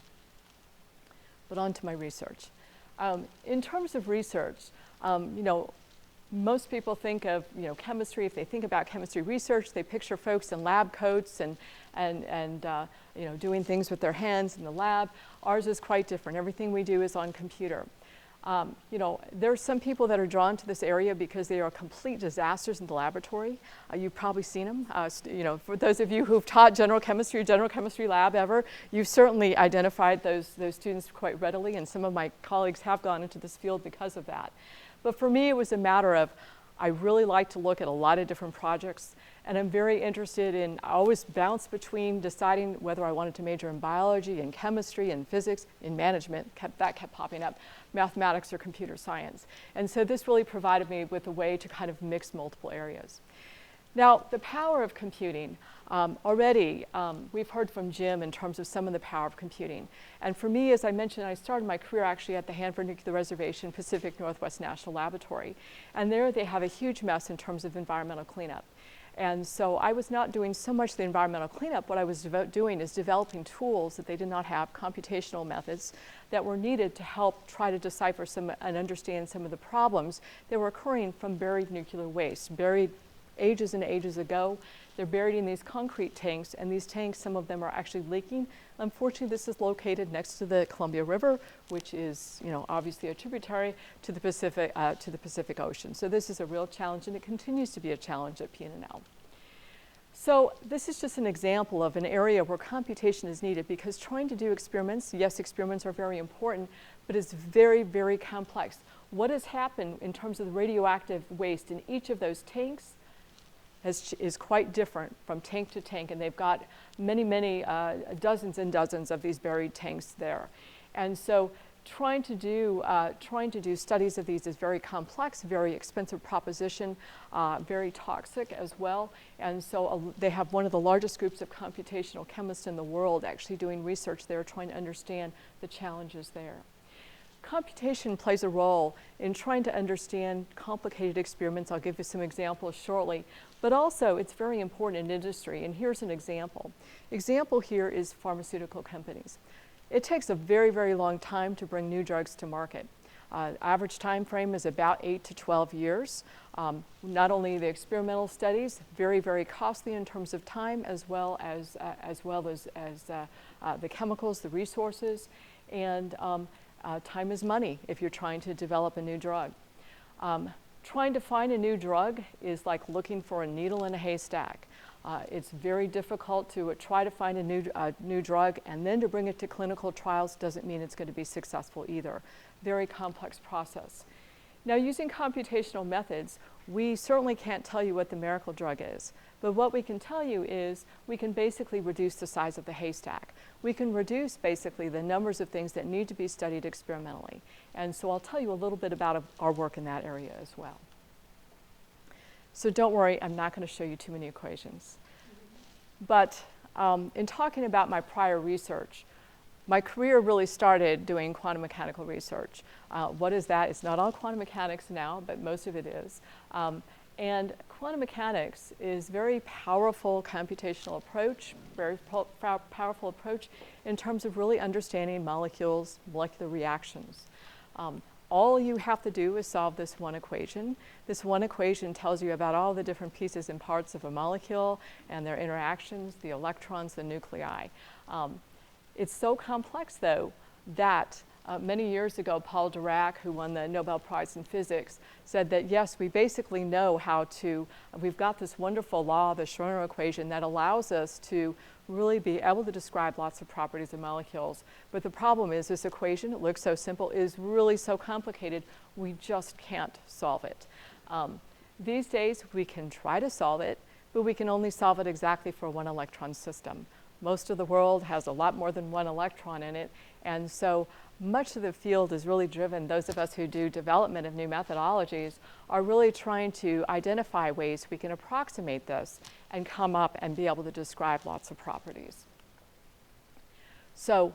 But on to my research. In terms of research, you know, most people think of, you know, chemistry. If they think about chemistry research, they picture folks in lab coats and you know, doing things with their hands in the lab. Ours is quite different. Everything we do is on computer. You know, there are some people that are drawn to this area because they are complete disasters in the laboratory. You've probably seen them. You know, for those of you who've taught general chemistry lab ever, you've certainly identified those students quite readily, and some of my colleagues have gone into this field because of that. But for me, it was a matter of, I really like to look at a lot of different projects, and I'm very interested in, I always bounce between deciding whether I wanted to major in biology, in chemistry, in physics, in management, that kept popping up, mathematics or computer science. And so this really provided me with a way to kind of mix multiple areas. Now, the power of computing, already we've heard from Jim in terms of some of the power of computing. And for me, as I mentioned, I started my career actually at the Hanford Nuclear Reservation Pacific Northwest National Laboratory. And there they have a huge mess in terms of environmental cleanup. And so I was not doing so much the environmental cleanup. What I was doing is developing tools that they did not have, computational methods, that were needed to help try to decipher some and understand some of the problems that were occurring from buried nuclear waste, buried ages and ages ago. They're buried in these concrete tanks, and these tanks, some of them are actually leaking. Unfortunately, this is located next to the Columbia River, which is, you know, obviously a tributary to the Pacific Ocean. So this is a real challenge, and it continues to be a challenge at PNNL. So this is just an example of an area where computation is needed, because trying to do experiments, yes, experiments are very important, but it's very, very complex. What has happened in terms of the radioactive waste in each of those tanks is quite different from tank to tank, and they've got many, dozens and dozens of these buried tanks there. And so trying to do studies of these is very complex, very expensive proposition, very toxic as well. And so they have one of the largest groups of computational chemists in the world actually doing research there, trying to understand the challenges there. Computation plays a role in trying to understand complicated experiments. I'll give you some examples shortly, but also it's very important in industry, and here's an example. Example here is pharmaceutical companies. It takes a very, very long time to bring new drugs to market. Average time frame is about 8 to 12 years. Not only the experimental studies, very, very costly in terms of time, as well as the chemicals, the resources, and time is money if you're trying to develop a new drug. Trying to find a new drug is like looking for a needle in a haystack. It's very difficult to try to find a new drug and then to bring it to clinical trials doesn't mean it's going to be successful either. Very complex process. Now, using computational methods, we certainly can't tell you what the miracle drug is, but what we can tell you is we can basically reduce the size of the haystack. We can reduce basically the numbers of things that need to be studied experimentally. And so I'll tell you a little bit about our work in that area as well. So don't worry, I'm not going to show you too many equations. But in talking about my prior research, my career really started doing quantum mechanical research. What is that? It's not all quantum mechanics now, but most of it is. And quantum mechanics is very powerful computational approach, very powerful approach in terms of really understanding molecules, molecular reactions. All you have to do is solve this one equation. This one equation tells you about all the different pieces and parts of a molecule and their interactions, the electrons, the nuclei. It's so complex, though, that many years ago, Paul Dirac, who won the Nobel Prize in Physics, said that, yes, we basically know how to, we've got this wonderful law, the Schrödinger equation, that allows us to really be able to describe lots of properties of molecules. But the problem is this equation, it looks so simple, is really so complicated, we just can't solve it. These days, we can try to solve it, but we can only solve it exactly for one electron system. Most of the world has a lot more than one electron in it, and so much of the field is really driven, those of us who do development of new methodologies are really trying to identify ways we can approximate this and come up and be able to describe lots of properties. So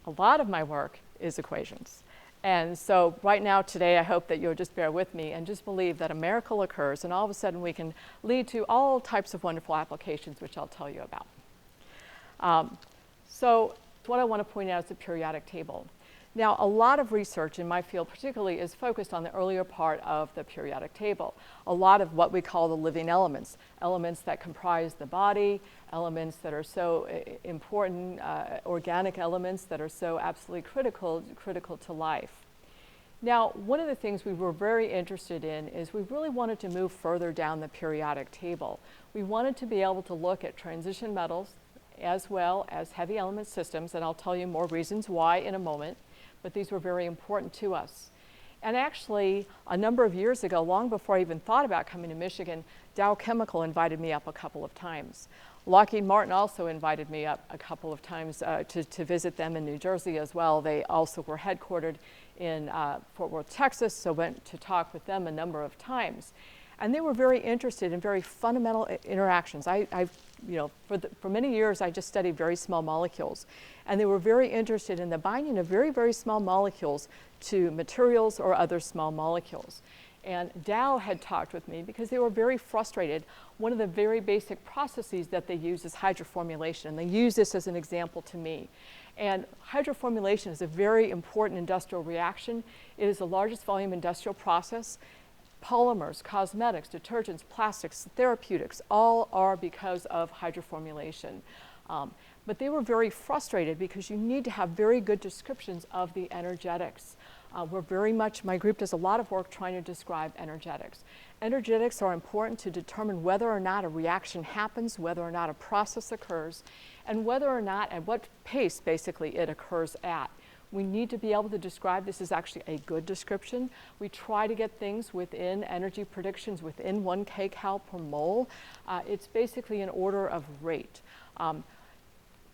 a lot of my work is equations. And so right now, today, I hope that you'll just bear with me and just believe that a miracle occurs and all of a sudden we can lead to all types of wonderful applications, which I'll tell you about. So what I want to point out is the periodic table. Now, a lot of research in my field particularly is focused on the earlier part of the periodic table. A lot of what we call the living elements, elements that comprise the body, elements that are so important, organic elements that are so absolutely critical to life. Now, one of the things we were very interested in is we really wanted to move further down the periodic table. We wanted to be able to look at transition metals as well as heavy element systems, and I'll tell you more reasons why in a moment, but these were very important to us. And actually, a number of years ago, long before I even thought about coming to Michigan, Dow Chemical invited me up a couple of times. Lockheed Martin also invited me up a couple of times to visit them in New Jersey as well. They also were headquartered in Fort Worth, Texas, so went to talk with them a number of times. And they were very interested in very fundamental interactions. For many years, I just studied very small molecules. And they were very interested in the binding of very, very small molecules to materials or other small molecules. And Dow had talked with me because they were very frustrated. One of the very basic processes that they use is hydroformylation. And they use this as an example to me. And hydroformylation is a very important industrial reaction. It is the largest volume industrial process. Polymers, cosmetics, detergents, plastics, therapeutics, all are because of hydroformylation. But they were very frustrated because you need to have very good descriptions of the energetics. My group does a lot of work trying to describe energetics. Energetics are important to determine whether or not a reaction happens, whether or not a process occurs, and whether or not, at what pace basically it occurs at. We need to be able to describe, this is actually a good description. We try to get things within energy predictions within 1 kcal per mole. It's basically an order of rate.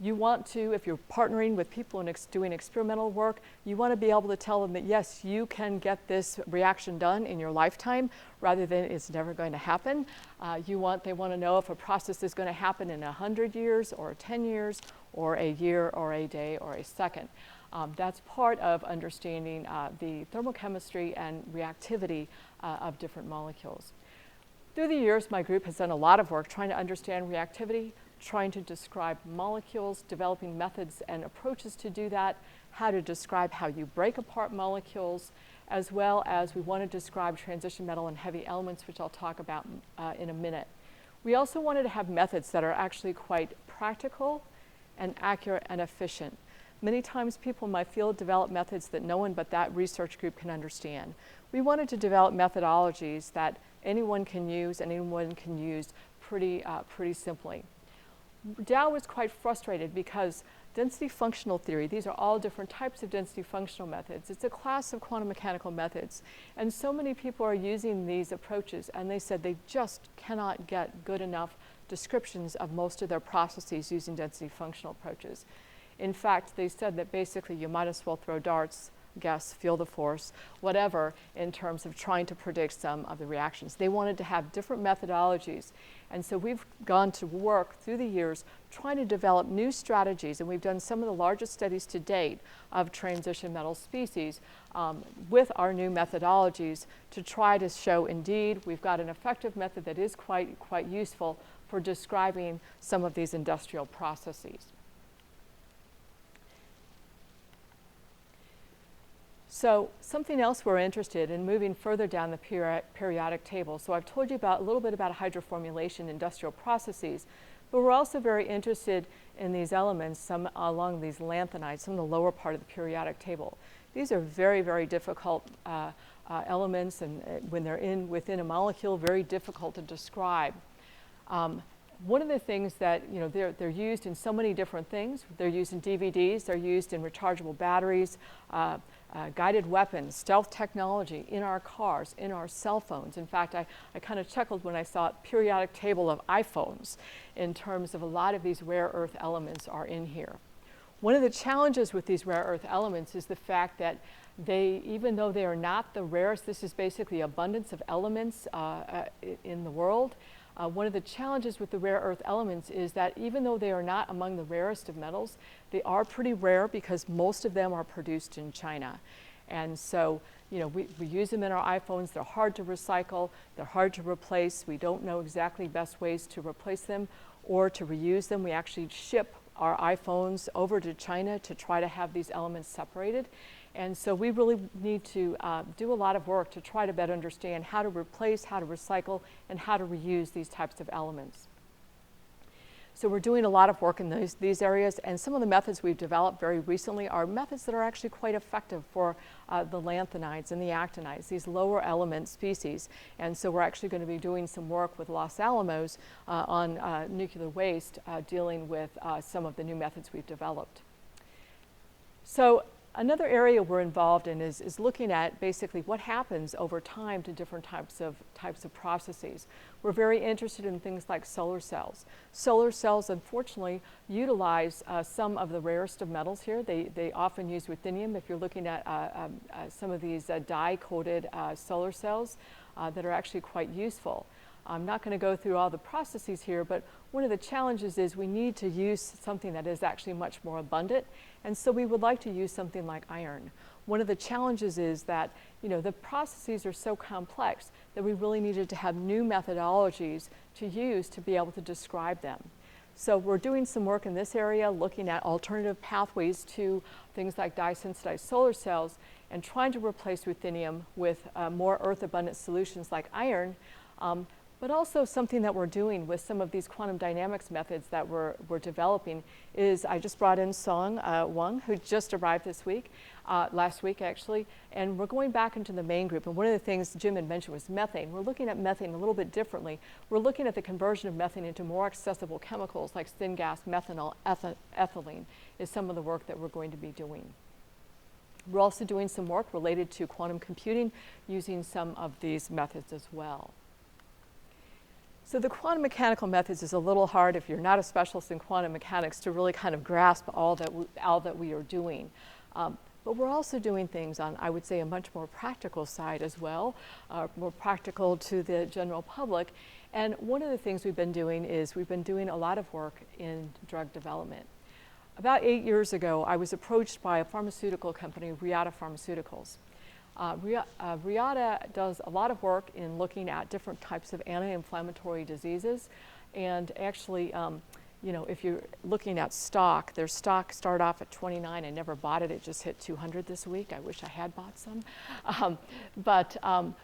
You want to, if you're partnering with people and doing experimental work, you want to be able to tell them that yes, you can get this reaction done in your lifetime rather than it's never going to happen. They want to know if a process is going to happen in 100 years or 10 years or a year or a day or a second. That's part of understanding the thermochemistry and reactivity of different molecules. Through the years, my group has done a lot of work trying to understand reactivity, trying to describe molecules, developing methods and approaches to do that, how to describe how you break apart molecules, as well as we want to describe transition metal and heavy elements, which I'll talk about in a minute. We also wanted to have methods that are actually quite practical and accurate and efficient. Many times people in my field develop methods that no one but that research group can understand. We wanted to develop methodologies that anyone can use pretty simply. Dow was quite frustrated because density functional theory, these are all different types of density functional methods. It's a class of quantum mechanical methods. And so many people are using these approaches, and they said they just cannot get good enough descriptions of most of their processes using density functional approaches. In fact, they said that basically you might as well throw darts, guess, feel the force, whatever, in terms of trying to predict some of the reactions. They wanted to have different methodologies. And so we've gone to work through the years trying to develop new strategies, and we've done some of the largest studies to date of transition metal species with our new methodologies to try to show indeed we've got an effective method that is quite useful for describing some of these industrial processes. So something else we're interested in moving further down the periodic table. So I've told you a little bit about hydroformylation industrial processes, but we're also very interested in these elements, some along these lanthanides, some of the lower part of the periodic table. These are very difficult elements, and when they're within a molecule, very difficult to describe. One of the things that, they're used in so many different things. They're used in DVDs, they're used in rechargeable batteries, guided weapons, stealth technology, in our cars, in our cell phones. In fact, I kind of chuckled when I saw a periodic table of iPhones in terms of a lot of these rare earth elements are in here. One of the challenges with these rare earth elements is the fact that even though they are not the rarest, this is basically abundance of elements in the world. One of the challenges with the rare earth elements is that even though they are not among the rarest of metals, they are pretty rare because most of them are produced in China. And so, we use them in our iPhones. They're hard to recycle. They're hard to replace. We don't know exactly best ways to replace them or to reuse them. We actually ship our iPhones over to China to try to have these elements separated. And so we really need to do a lot of work to try to better understand how to replace, how to recycle, and how to reuse these types of elements. So we're doing a lot of work in these areas, and some of the methods we've developed very recently are methods that are actually quite effective for the lanthanides and the actinides, these lower element species. And so we're actually going to be doing some work with Los Alamos on nuclear waste, dealing with some of the new methods we've developed. So another area we're involved in is looking at basically what happens over time to different types of processes. We're very interested in things like solar cells. Solar cells, unfortunately, utilize some of the rarest of metals here. They often use ruthenium. If you're looking at some of these dye-coated solar cells that are actually quite useful. I'm not going to go through all the processes here, but one of the challenges is we need to use something that is actually much more abundant, and so we would like to use something like iron. One of the challenges is that the processes are so complex that we really needed to have new methodologies to use to be able to describe them. So we're doing some work in this area, looking at alternative pathways to things like dye-sensitized solar cells and trying to replace ruthenium with more earth-abundant solutions like iron. But also something that we're doing with some of these quantum dynamics methods that we're developing is, I just brought in Song Wang, who just arrived last week actually, and we're going back into the main group. And one of the things Jim had mentioned was methane. We're looking at methane a little bit differently. We're looking at the conversion of methane into more accessible chemicals like syngas, methanol, ethylene is some of the work that we're going to be doing. We're also doing some work related to quantum computing using some of these methods as well. So the quantum mechanical methods is a little hard if you're not a specialist in quantum mechanics to really kind of grasp all that we are doing. But we're also doing things on, I would say, a much more practical side as well, more practical to the general public. And one of the things we've been doing is we've been doing a lot of work in drug development. About 8 years ago, I was approached by a pharmaceutical company, Reata Pharmaceuticals. Reata does a lot of work in looking at different types of anti-inflammatory diseases, and actually, if you're looking at stock, their stock started off at 29. I never bought it. It just hit 200 this week. I wish I had bought some.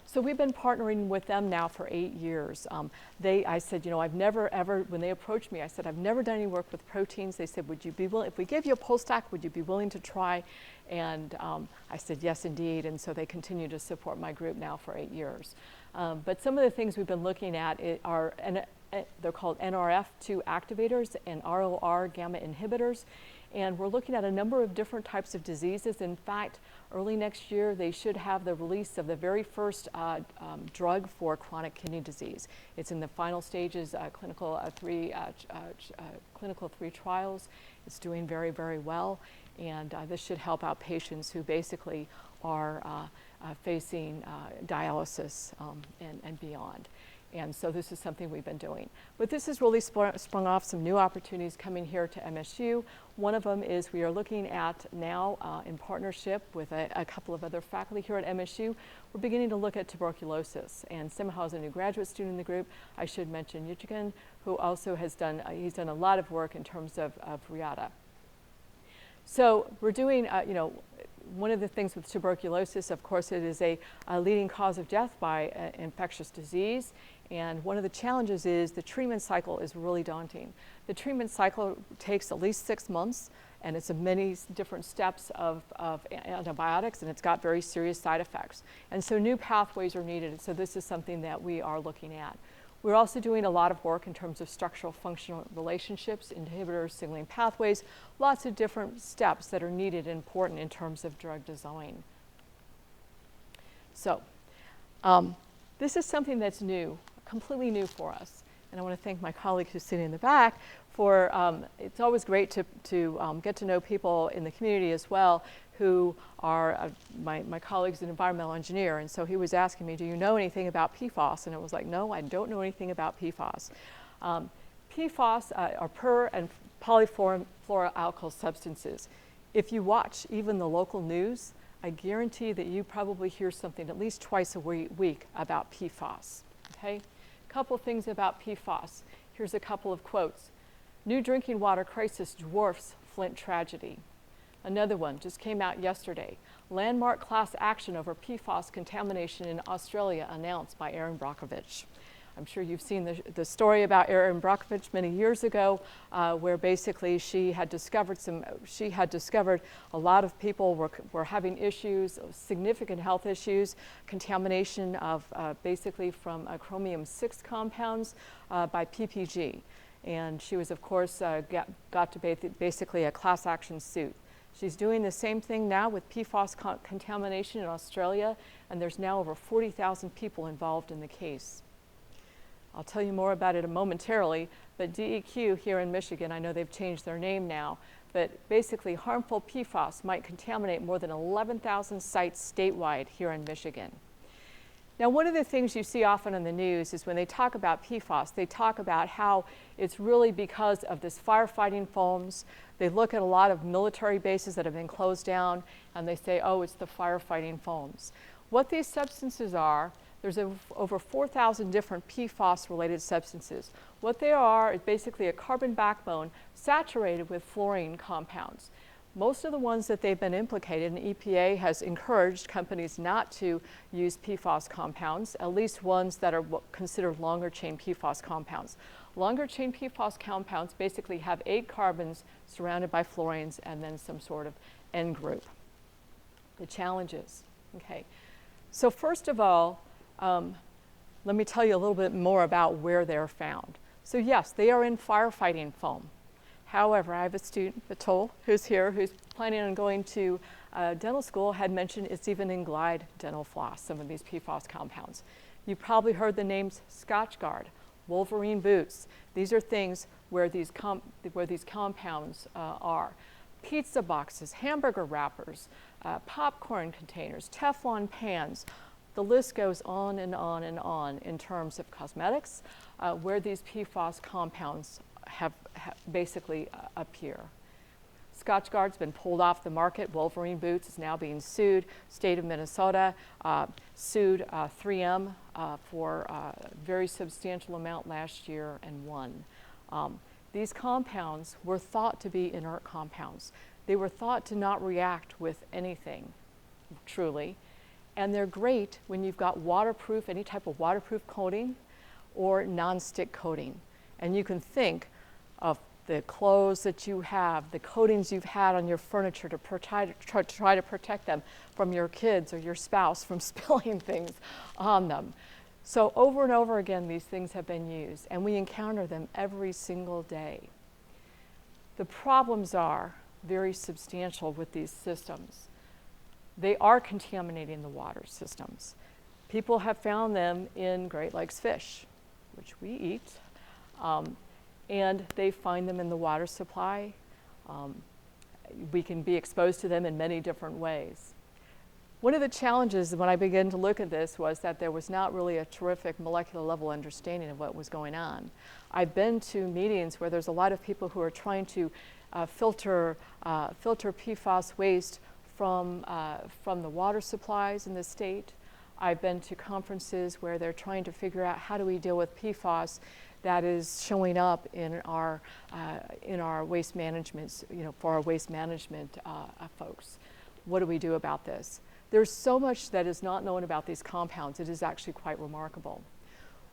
So we've been partnering with them now for 8 years. I said, I've never ever, when they approached me, I said, I've never done any work with proteins. They said, would you be willing, if we gave you a postdoc, would you be willing to try? And I said, yes, indeed. And so they continue to support my group now for 8 years. But some of the things we've been looking at are, they're called NRF2 activators and ROR gamma inhibitors. And we're looking at a number of different types of diseases. In fact, early next year, they should have the release of the very first drug for chronic kidney disease. It's in the final stages, clinical 3 trials. It's doing very, very well. And this should help out patients who basically are facing dialysis and beyond. And so this is something we've been doing. But this has really sprung off some new opportunities coming here to MSU. One of them is we are looking at now, in partnership with a couple of other faculty here at MSU, we're beginning to look at tuberculosis. And Sima is a new graduate student in the group. I should mention Yuchigan, who also has done, he's done a lot of work in terms of Riata. So we're doing, one of the things with tuberculosis, of course, it is a leading cause of death by infectious disease. And one of the challenges is the treatment cycle is really daunting. The treatment cycle takes at least 6 months, and it's many different steps of antibiotics, and it's got very serious side effects. And so new pathways are needed, so this is something that we are looking at. We're also doing a lot of work in terms of structural functional relationships, inhibitors, signaling pathways, lots of different steps that are needed and important in terms of drug design. So this is something that's new, completely new for us. And I want to thank my colleague who's sitting in the back for, it's always great to get to know people in the community as well who are, my colleague's an environmental engineer, and so he was asking me, do you know anything about PFAS? And it was like, no, I don't know anything about PFAS. PFAS are per and polyfluoroalkyl substances. If you watch even the local news, I guarantee that you probably hear something at least twice a week about PFAS, okay? Couple things about PFAS. Here's a couple of quotes. New drinking water crisis dwarfs Flint tragedy. Another one just came out yesterday. Landmark class action over PFAS contamination in Australia announced by Erin Brockovich. I'm sure you've seen the story about Erin Brockovich many years ago, where basically she had discovered a lot of people were having issues, significant health issues, contamination of basically from chromium-6 compounds by PPG. And she was, of course, got to basically a class action suit. She's doing the same thing now with PFAS contamination in Australia, and there's now over 40,000 people involved in the case. I'll tell you more about it momentarily, but DEQ here in Michigan, I know they've changed their name now, but basically harmful PFAS might contaminate more than 11,000 sites statewide here in Michigan. Now, one of the things you see often in the news is when they talk about PFAS, they talk about how it's really because of this firefighting foams. They look at a lot of military bases that have been closed down, and they say, oh, it's the firefighting foams. What these substances are, there's over 4,000 different PFAS-related substances. What they are is basically a carbon backbone saturated with fluorine compounds. Most of the ones that they've been implicated, and EPA has encouraged companies not to use PFAS compounds, at least ones that are considered longer chain PFAS compounds. Longer chain PFAS compounds basically have 8 carbons surrounded by fluorines and then some sort of end group. The challenges, okay. So first of all, let me tell you a little bit more about where they're found. So yes, they are in firefighting foam. However, I have a student, Batul, who's here, who's planning on going to dental school, had mentioned it's even in Glide dental floss, some of these PFAS compounds. You probably heard the names Scotchgard, Wolverine boots. These are things where these compounds are. Pizza boxes, hamburger wrappers, popcorn containers, Teflon pans. The list goes on and on and on in terms of cosmetics, where these PFAS compounds have basically appear. Scotchgard's been pulled off the market. Wolverine boots is now being sued. State of Minnesota sued 3M for a very substantial amount last year and won. These compounds were thought to be inert compounds. They were thought to not react with anything, truly. And they're great when you've got waterproof, any type of waterproof coating or nonstick coating. And you can think of the clothes that you have, the coatings you've had on your furniture to try to protect them from your kids or your spouse from spilling things on them. So over and over again, these things have been used, and we encounter them every single day. The problems are very substantial with these systems. They are contaminating the water systems. People have found them in Great Lakes fish, which we eat, and they find them in the water supply. We can be exposed to them in many different ways. One of the challenges when I began to look at this was that there was not really a terrific molecular level understanding of what was going on. I've been to meetings where there's a lot of people who are trying to filter PFAS waste from the water supplies in the state. I've been to conferences where they're trying to figure out how do we deal with PFAS that is showing up in our waste management, for our waste management folks. What do we do about this? There's so much that is not known about these compounds. It is actually quite remarkable.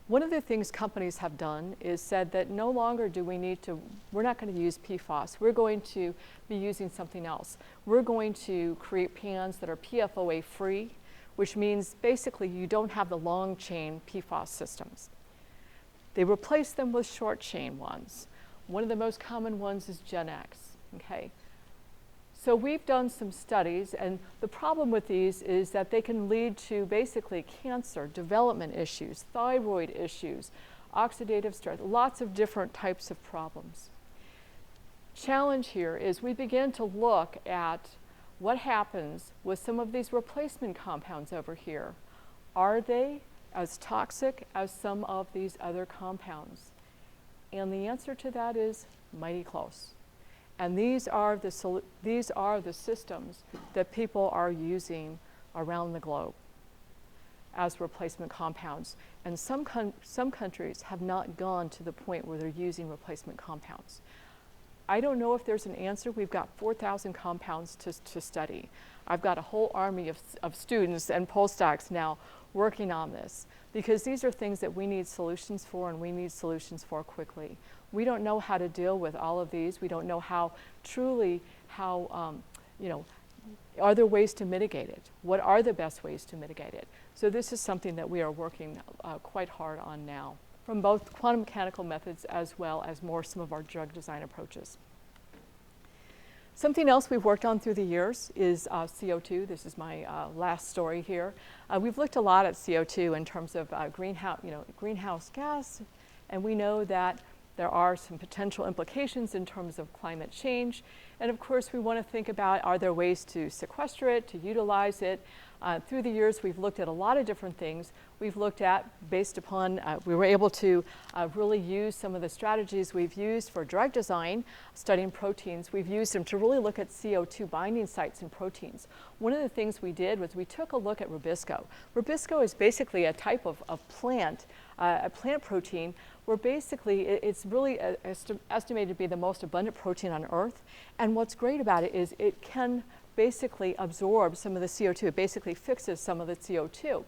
One of the things companies have done is said that no longer do we need to, we're not going to use PFAS. We're going to be using something else. We're going to create pans that are PFOA free, which means basically you don't have the long chain PFAS systems. They replace them with short chain ones. One of the most common ones is Gen X, okay? So we've done some studies, and the problem with these is that they can lead to basically cancer, development issues, thyroid issues, oxidative stress, lots of different types of problems. Challenge here is we begin to look at what happens with some of these replacement compounds over here. Are they as toxic as some of these other compounds? And the answer to that is mighty close. And these are the systems that people are using around the globe as replacement compounds. And some countries have not gone to the point where they're using replacement compounds. I don't know if there's an answer. We've got 4,000 compounds to study. I've got a whole army of students and postdocs now working on this, because these are things that we need solutions for, and we need solutions for quickly. We don't know how to deal with all of these. We don't know how are there ways to mitigate it? What are the best ways to mitigate it? So this is something that we are working quite hard on now, from both quantum mechanical methods as well as some of our drug design approaches. Something else we've worked on through the years is CO2. This is my last story here. We've looked a lot at CO2 in terms of greenhouse gas, and we know that there are some potential implications in terms of climate change. And of course, we want to think about, are there ways to sequester it, to utilize it? Through the years, we've looked at a lot of different things. We've looked at, based upon, we were able to really use some of the strategies we've used for drug design, studying proteins. We've used them to really look at CO2 binding sites in proteins. One of the things we did was we took a look at rubisco. Rubisco is basically a type of plant, a plant protein, where basically it's really estimated to be the most abundant protein on Earth. And what's great about it is it can basically absorb some of the CO2. It basically fixes some of the CO2.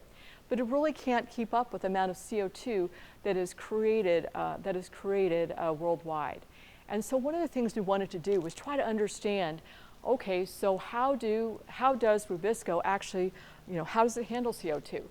But it really can't keep up with the amount of CO2 that is created worldwide. And so one of the things we wanted to do was try to understand, okay, so how does rubisco actually, how does it handle CO2?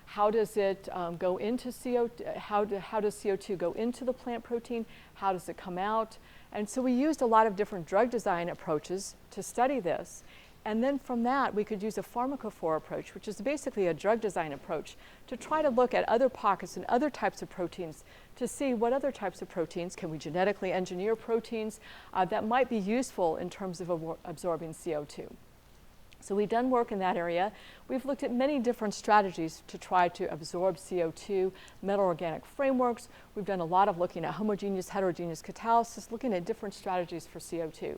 How does it go into CO2? How does CO2 go into the plant protein? How does it come out? And so we used a lot of different drug design approaches to study this. And then from that, we could use a pharmacophore approach, which is basically a drug design approach, to try to look at other pockets and other types of proteins to see what other types of proteins, can we genetically engineer proteins that might be useful in terms of absorbing CO2. So we've done work in that area. We've looked at many different strategies to try to absorb CO2, metal organic frameworks. We've done a lot of looking at homogeneous, heterogeneous catalysis, looking at different strategies for CO2.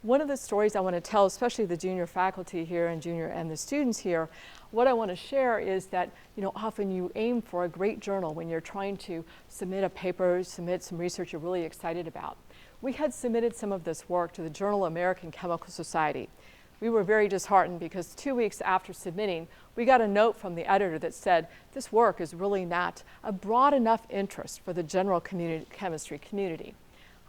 One of the stories I want to tell, especially the junior faculty here and the students here, what I want to share is that, often you aim for a great journal when you're trying to submit a paper, submit some research you're really excited about. We had submitted some of this work to the Journal American Chemical Society. We were very disheartened because 2 weeks after submitting, we got a note from the editor that said, this work is really not a broad enough interest for the general chemistry community.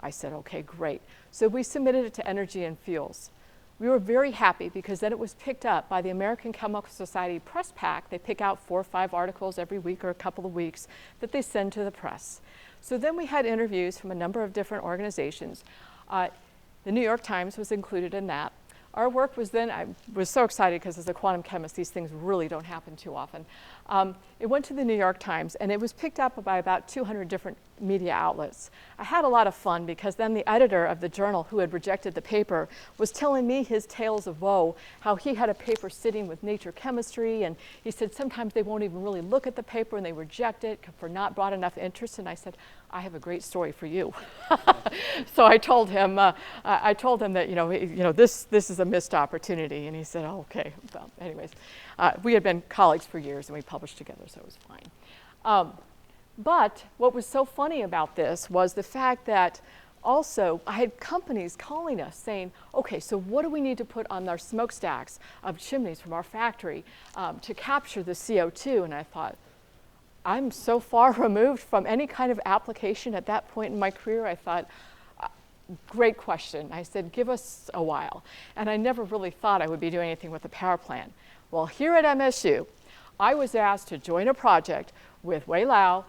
I said, okay, great. So we submitted it to Energy and Fuels. we were very happy because then it was picked up by the American Chemical Society press pack. They pick out 4 or 5 articles every week or a couple of weeks that they send to the press. So then we had interviews from a number of different organizations. The New York Times was included in that. Our work was then, I was so excited because as a quantum chemist, these things really don't happen too often. It went to the New York Times and it was picked up by about 200 different media outlets. I had a lot of fun because then the editor of the journal who had rejected the paper was telling me his tales of woe, how he had a paper sitting with Nature Chemistry, and he said sometimes they won't even really look at the paper and they reject it for not brought enough interest. And I said, I have a great story for you. So I told him that this is a missed opportunity, and he said, oh, okay. Well, anyways, we had been colleagues for years and we published together, so it was fine. But what was so funny about this was the fact that also I had companies calling us saying, okay, so what do we need to put on our smokestacks of chimneys from our factory to capture the CO2? And I thought, I'm so far removed from any kind of application at that point in my career. I thought, great question. I said, give us a while. And I never really thought I would be doing anything with the power plant. Well, here at MSU, I was asked to join a project with Wei Lau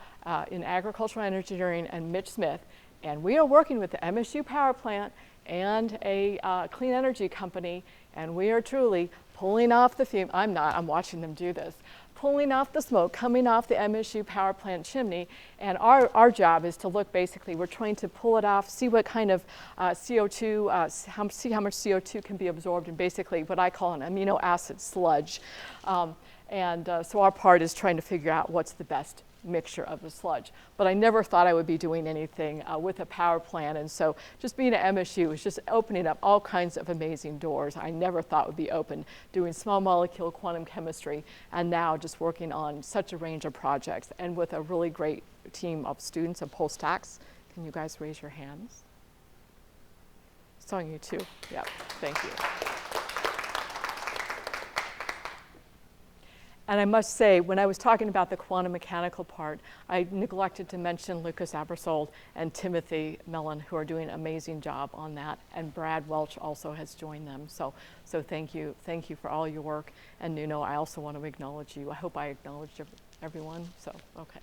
in agricultural engineering and Mitch Smith, and we are working with the MSU power plant and a clean energy company, and we are truly pulling off the fume. I'm not, I'm watching them do this. Pulling off the smoke coming off the MSU power plant chimney, and our job is to look, basically, we're trying to pull it off, see what kind of CO2, see how much CO2 can be absorbed in basically what I call an amino acid sludge. So our part is trying to figure out what's the best mixture of the sludge. But I never thought I would be doing anything with a power plant, and so just being at MSU was just opening up all kinds of amazing doors I never thought would be open, doing small molecule quantum chemistry, and now just working on such a range of projects, and with a really great team of students and postdocs. Can you guys raise your hands? Saw you too. Yeah, thank you. And I must say, when I was talking about the quantum mechanical part, I neglected to mention Lucas Abersold and Timothy Mellon, who are doing an amazing job on that. And Brad Welch also has joined them. So thank you. Thank you for all your work. And Nuno, I also want to acknowledge you. I hope I acknowledged everyone. So, okay.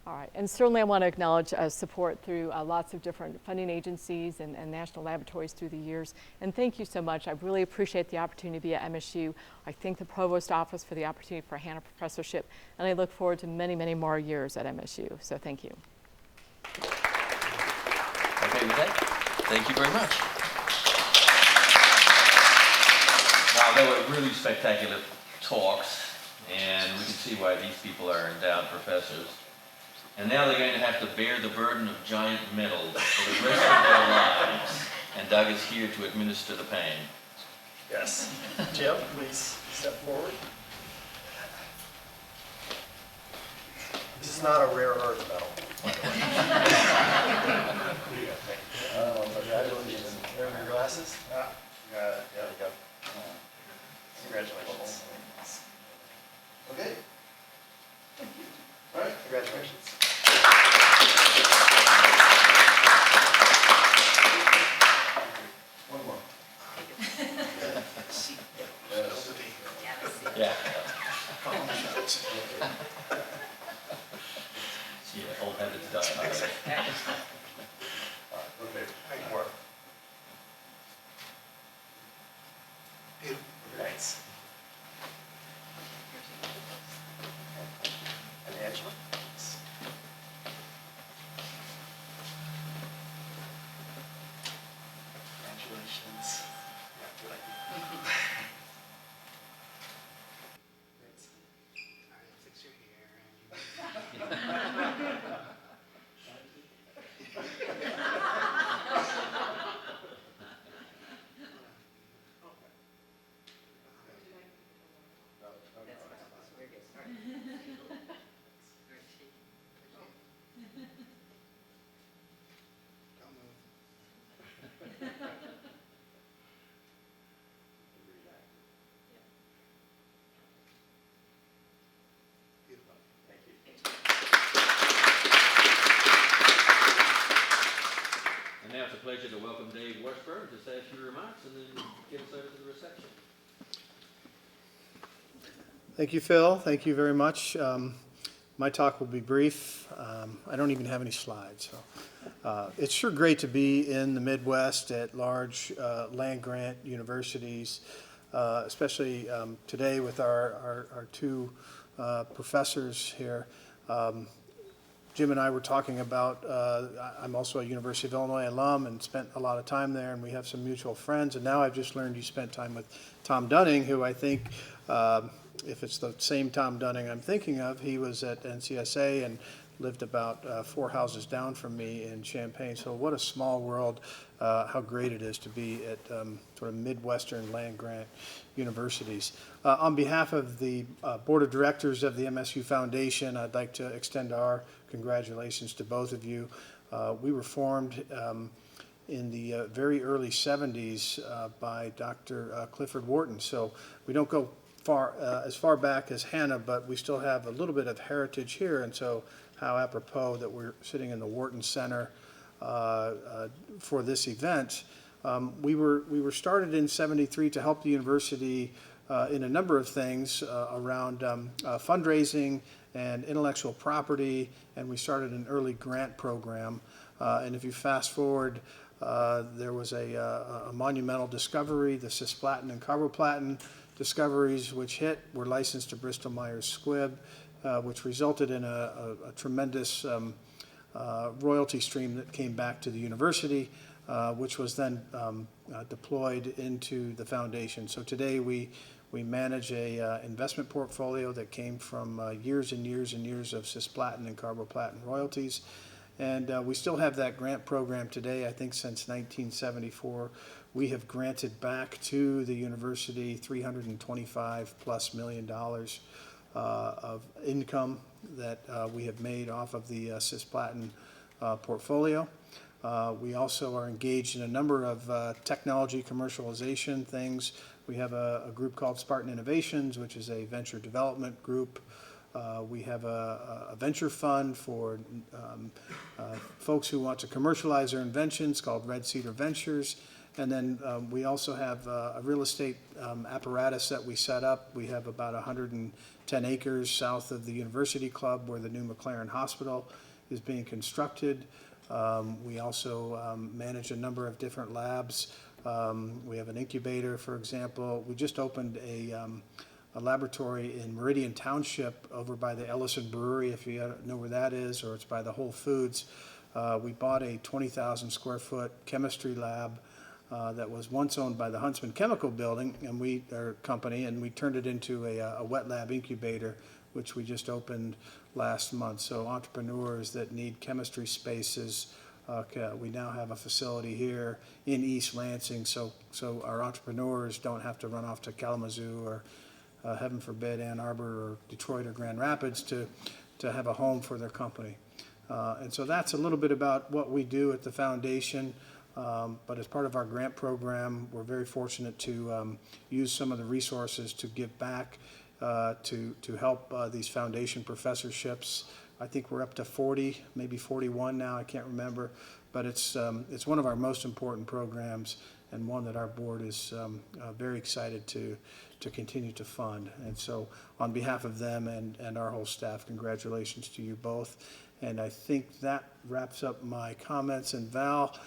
All right, and certainly I want to acknowledge support through lots of different funding agencies and national laboratories through the years. And thank you so much. I really appreciate the opportunity to be at MSU. I thank the Provost Office for the opportunity for a Hanna Professorship, and I look forward to many, many more years at MSU. So thank you. Okay with that? Thank you very much. Wow, they were really spectacular talks, and we can see why these people are endowed professors. And now they're going to have to bear the burden of giant metals for the rest of their lives. And Doug is here to administer the pain. Yes. Jim, please step forward. This is not a rare earth metal. Congratulations. Wearing your glasses? There we go. Congratulations. Okay. Thank you. All right, congratulations. One more. Yeah. Yeah, old habits die hard. Okay. More. Thanks. And Angela? Congratulations. Fix your hair. pleasure to welcome Dave Washburn to say a few remarks and then get us over to the reception. Thank you, Phil. Thank you very much. My talk will be brief. I don't even have any slides. So, it's sure great to be in the Midwest at large land-grant universities, especially today with our two professors here. Jim and I were talking about, I'm also a University of Illinois alum and spent a lot of time there, and we have some mutual friends. And now I've just learned you spent time with Tom Dunning, who I think, if it's the same Tom Dunning I'm thinking of, he was at NCSA and lived about 4 houses down from me in Champaign. So what a small world, how great it is to be at sort of Midwestern land-grant universities. On behalf of the Board of Directors of the MSU Foundation, I'd like to extend our congratulations to both of you. We were formed in the very early 70s by Dr. Clifford Wharton. So we don't go as far back as Hannah, but we still have a little bit of heritage here. And so how apropos that we're sitting in the Wharton Center for this event. We were started in '73 to help the university in a number of things around fundraising and intellectual property, and we started an early grant program. And if you fast forward, there was a monumental discovery, the cisplatin and carboplatin discoveries, which were licensed to Bristol Myers Squibb, which resulted in a tremendous royalty stream that came back to the university, which was then deployed into the foundation. So today we manage a investment portfolio that came from years and years and years of cisplatin and carboplatin royalties. And we still have that grant program today. I think since 1974, we have granted back to the university $325+ million of income that we have made off of the cisplatin portfolio. We also are engaged in a number of technology commercialization things. We have a group called Spartan Innovations, which is a venture development group. We have a venture fund for folks who want to commercialize their inventions called Red Cedar Ventures. And then we also have a real estate apparatus that we set up. We have about 110 acres south of the University Club where the new McLaren Hospital is being constructed. We also manage a number of different labs. We have an incubator, for example. We just opened a laboratory in Meridian Township over by the Ellison Brewery, if you know where that is, or it's by the Whole Foods. We bought a 20,000 square foot chemistry lab that was once owned by the Huntsman Chemical Building, and our company, and we turned it into a wet lab incubator, which we just opened last month. So entrepreneurs that need chemistry spaces, we now have a facility here in East Lansing, so our entrepreneurs don't have to run off to Kalamazoo or heaven forbid Ann Arbor or Detroit or Grand Rapids to have a home for their company. And so that's a little bit about what we do at the foundation. But as part of our grant program, we're very fortunate to use some of the resources to give back to help these foundation professorships. I think we're up to 40, maybe 41 now, I can't remember. But it's one of our most important programs and one that our board is very excited to continue to fund. And so on behalf of them and our whole staff, congratulations to you both. And I think that wraps up my comments. And Val,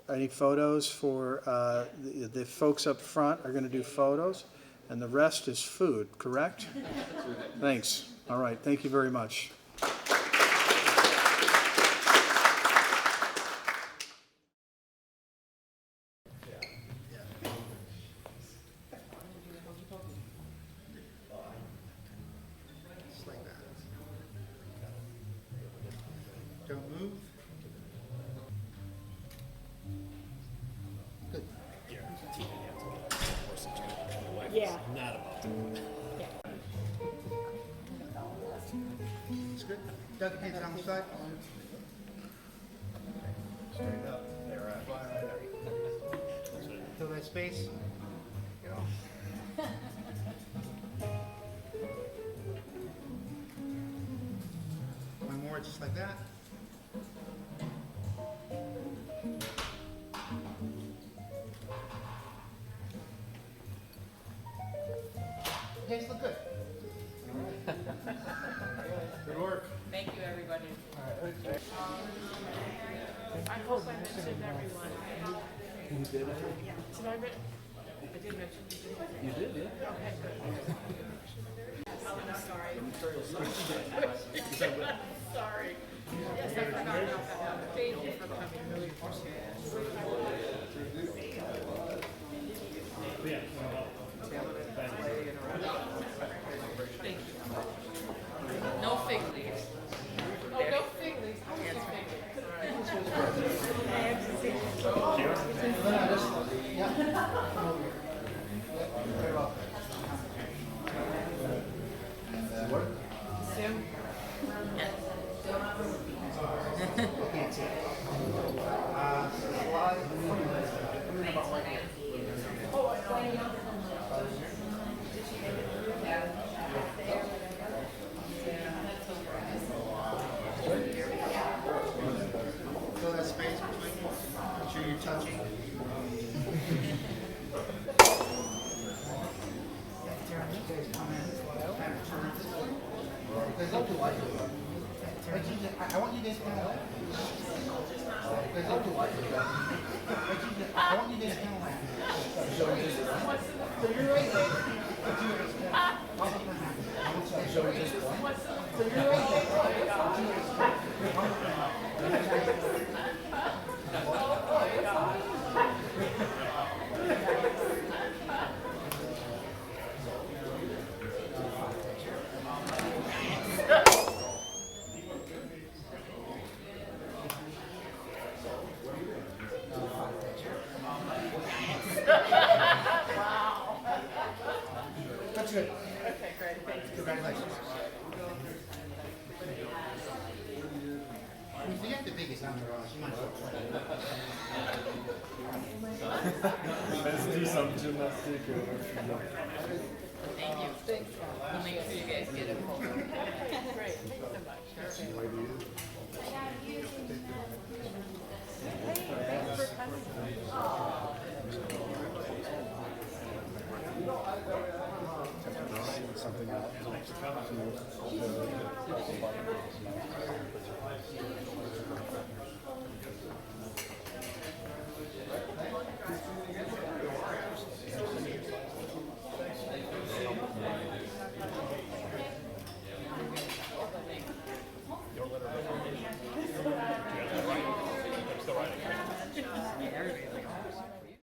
any photos for the folks up front are going to do photos, and the rest is food, correct? Thanks. All right. Thank you very much. Don't move. Yeah. It's good. Doug, hands on the side. Straight up. There, fill that space. One more, just like that. guys look good. Good work. Thank you, everybody. I hope I mentioned everyone. You did? Did I mention? I did mention. You did, yeah. Okay, good. Oh, I'm sorry. Sorry. Yes, I forgot about that. Thank you for coming, really appreciate it. Thank you. No fig leaves. Oh, no fig leaves. I want some fig leaves. Fill that space between you. Make sure you're touching. I want you guys to kind of laugh. I want you guys to kind of laugh. So you're right there. So you're right there. That's good. Okay, great. Thank you. Congratulations. We forget the biggest number on us. You might as well play. Thank you. We'll make sure you guys get a photo. Great. Thanks so much.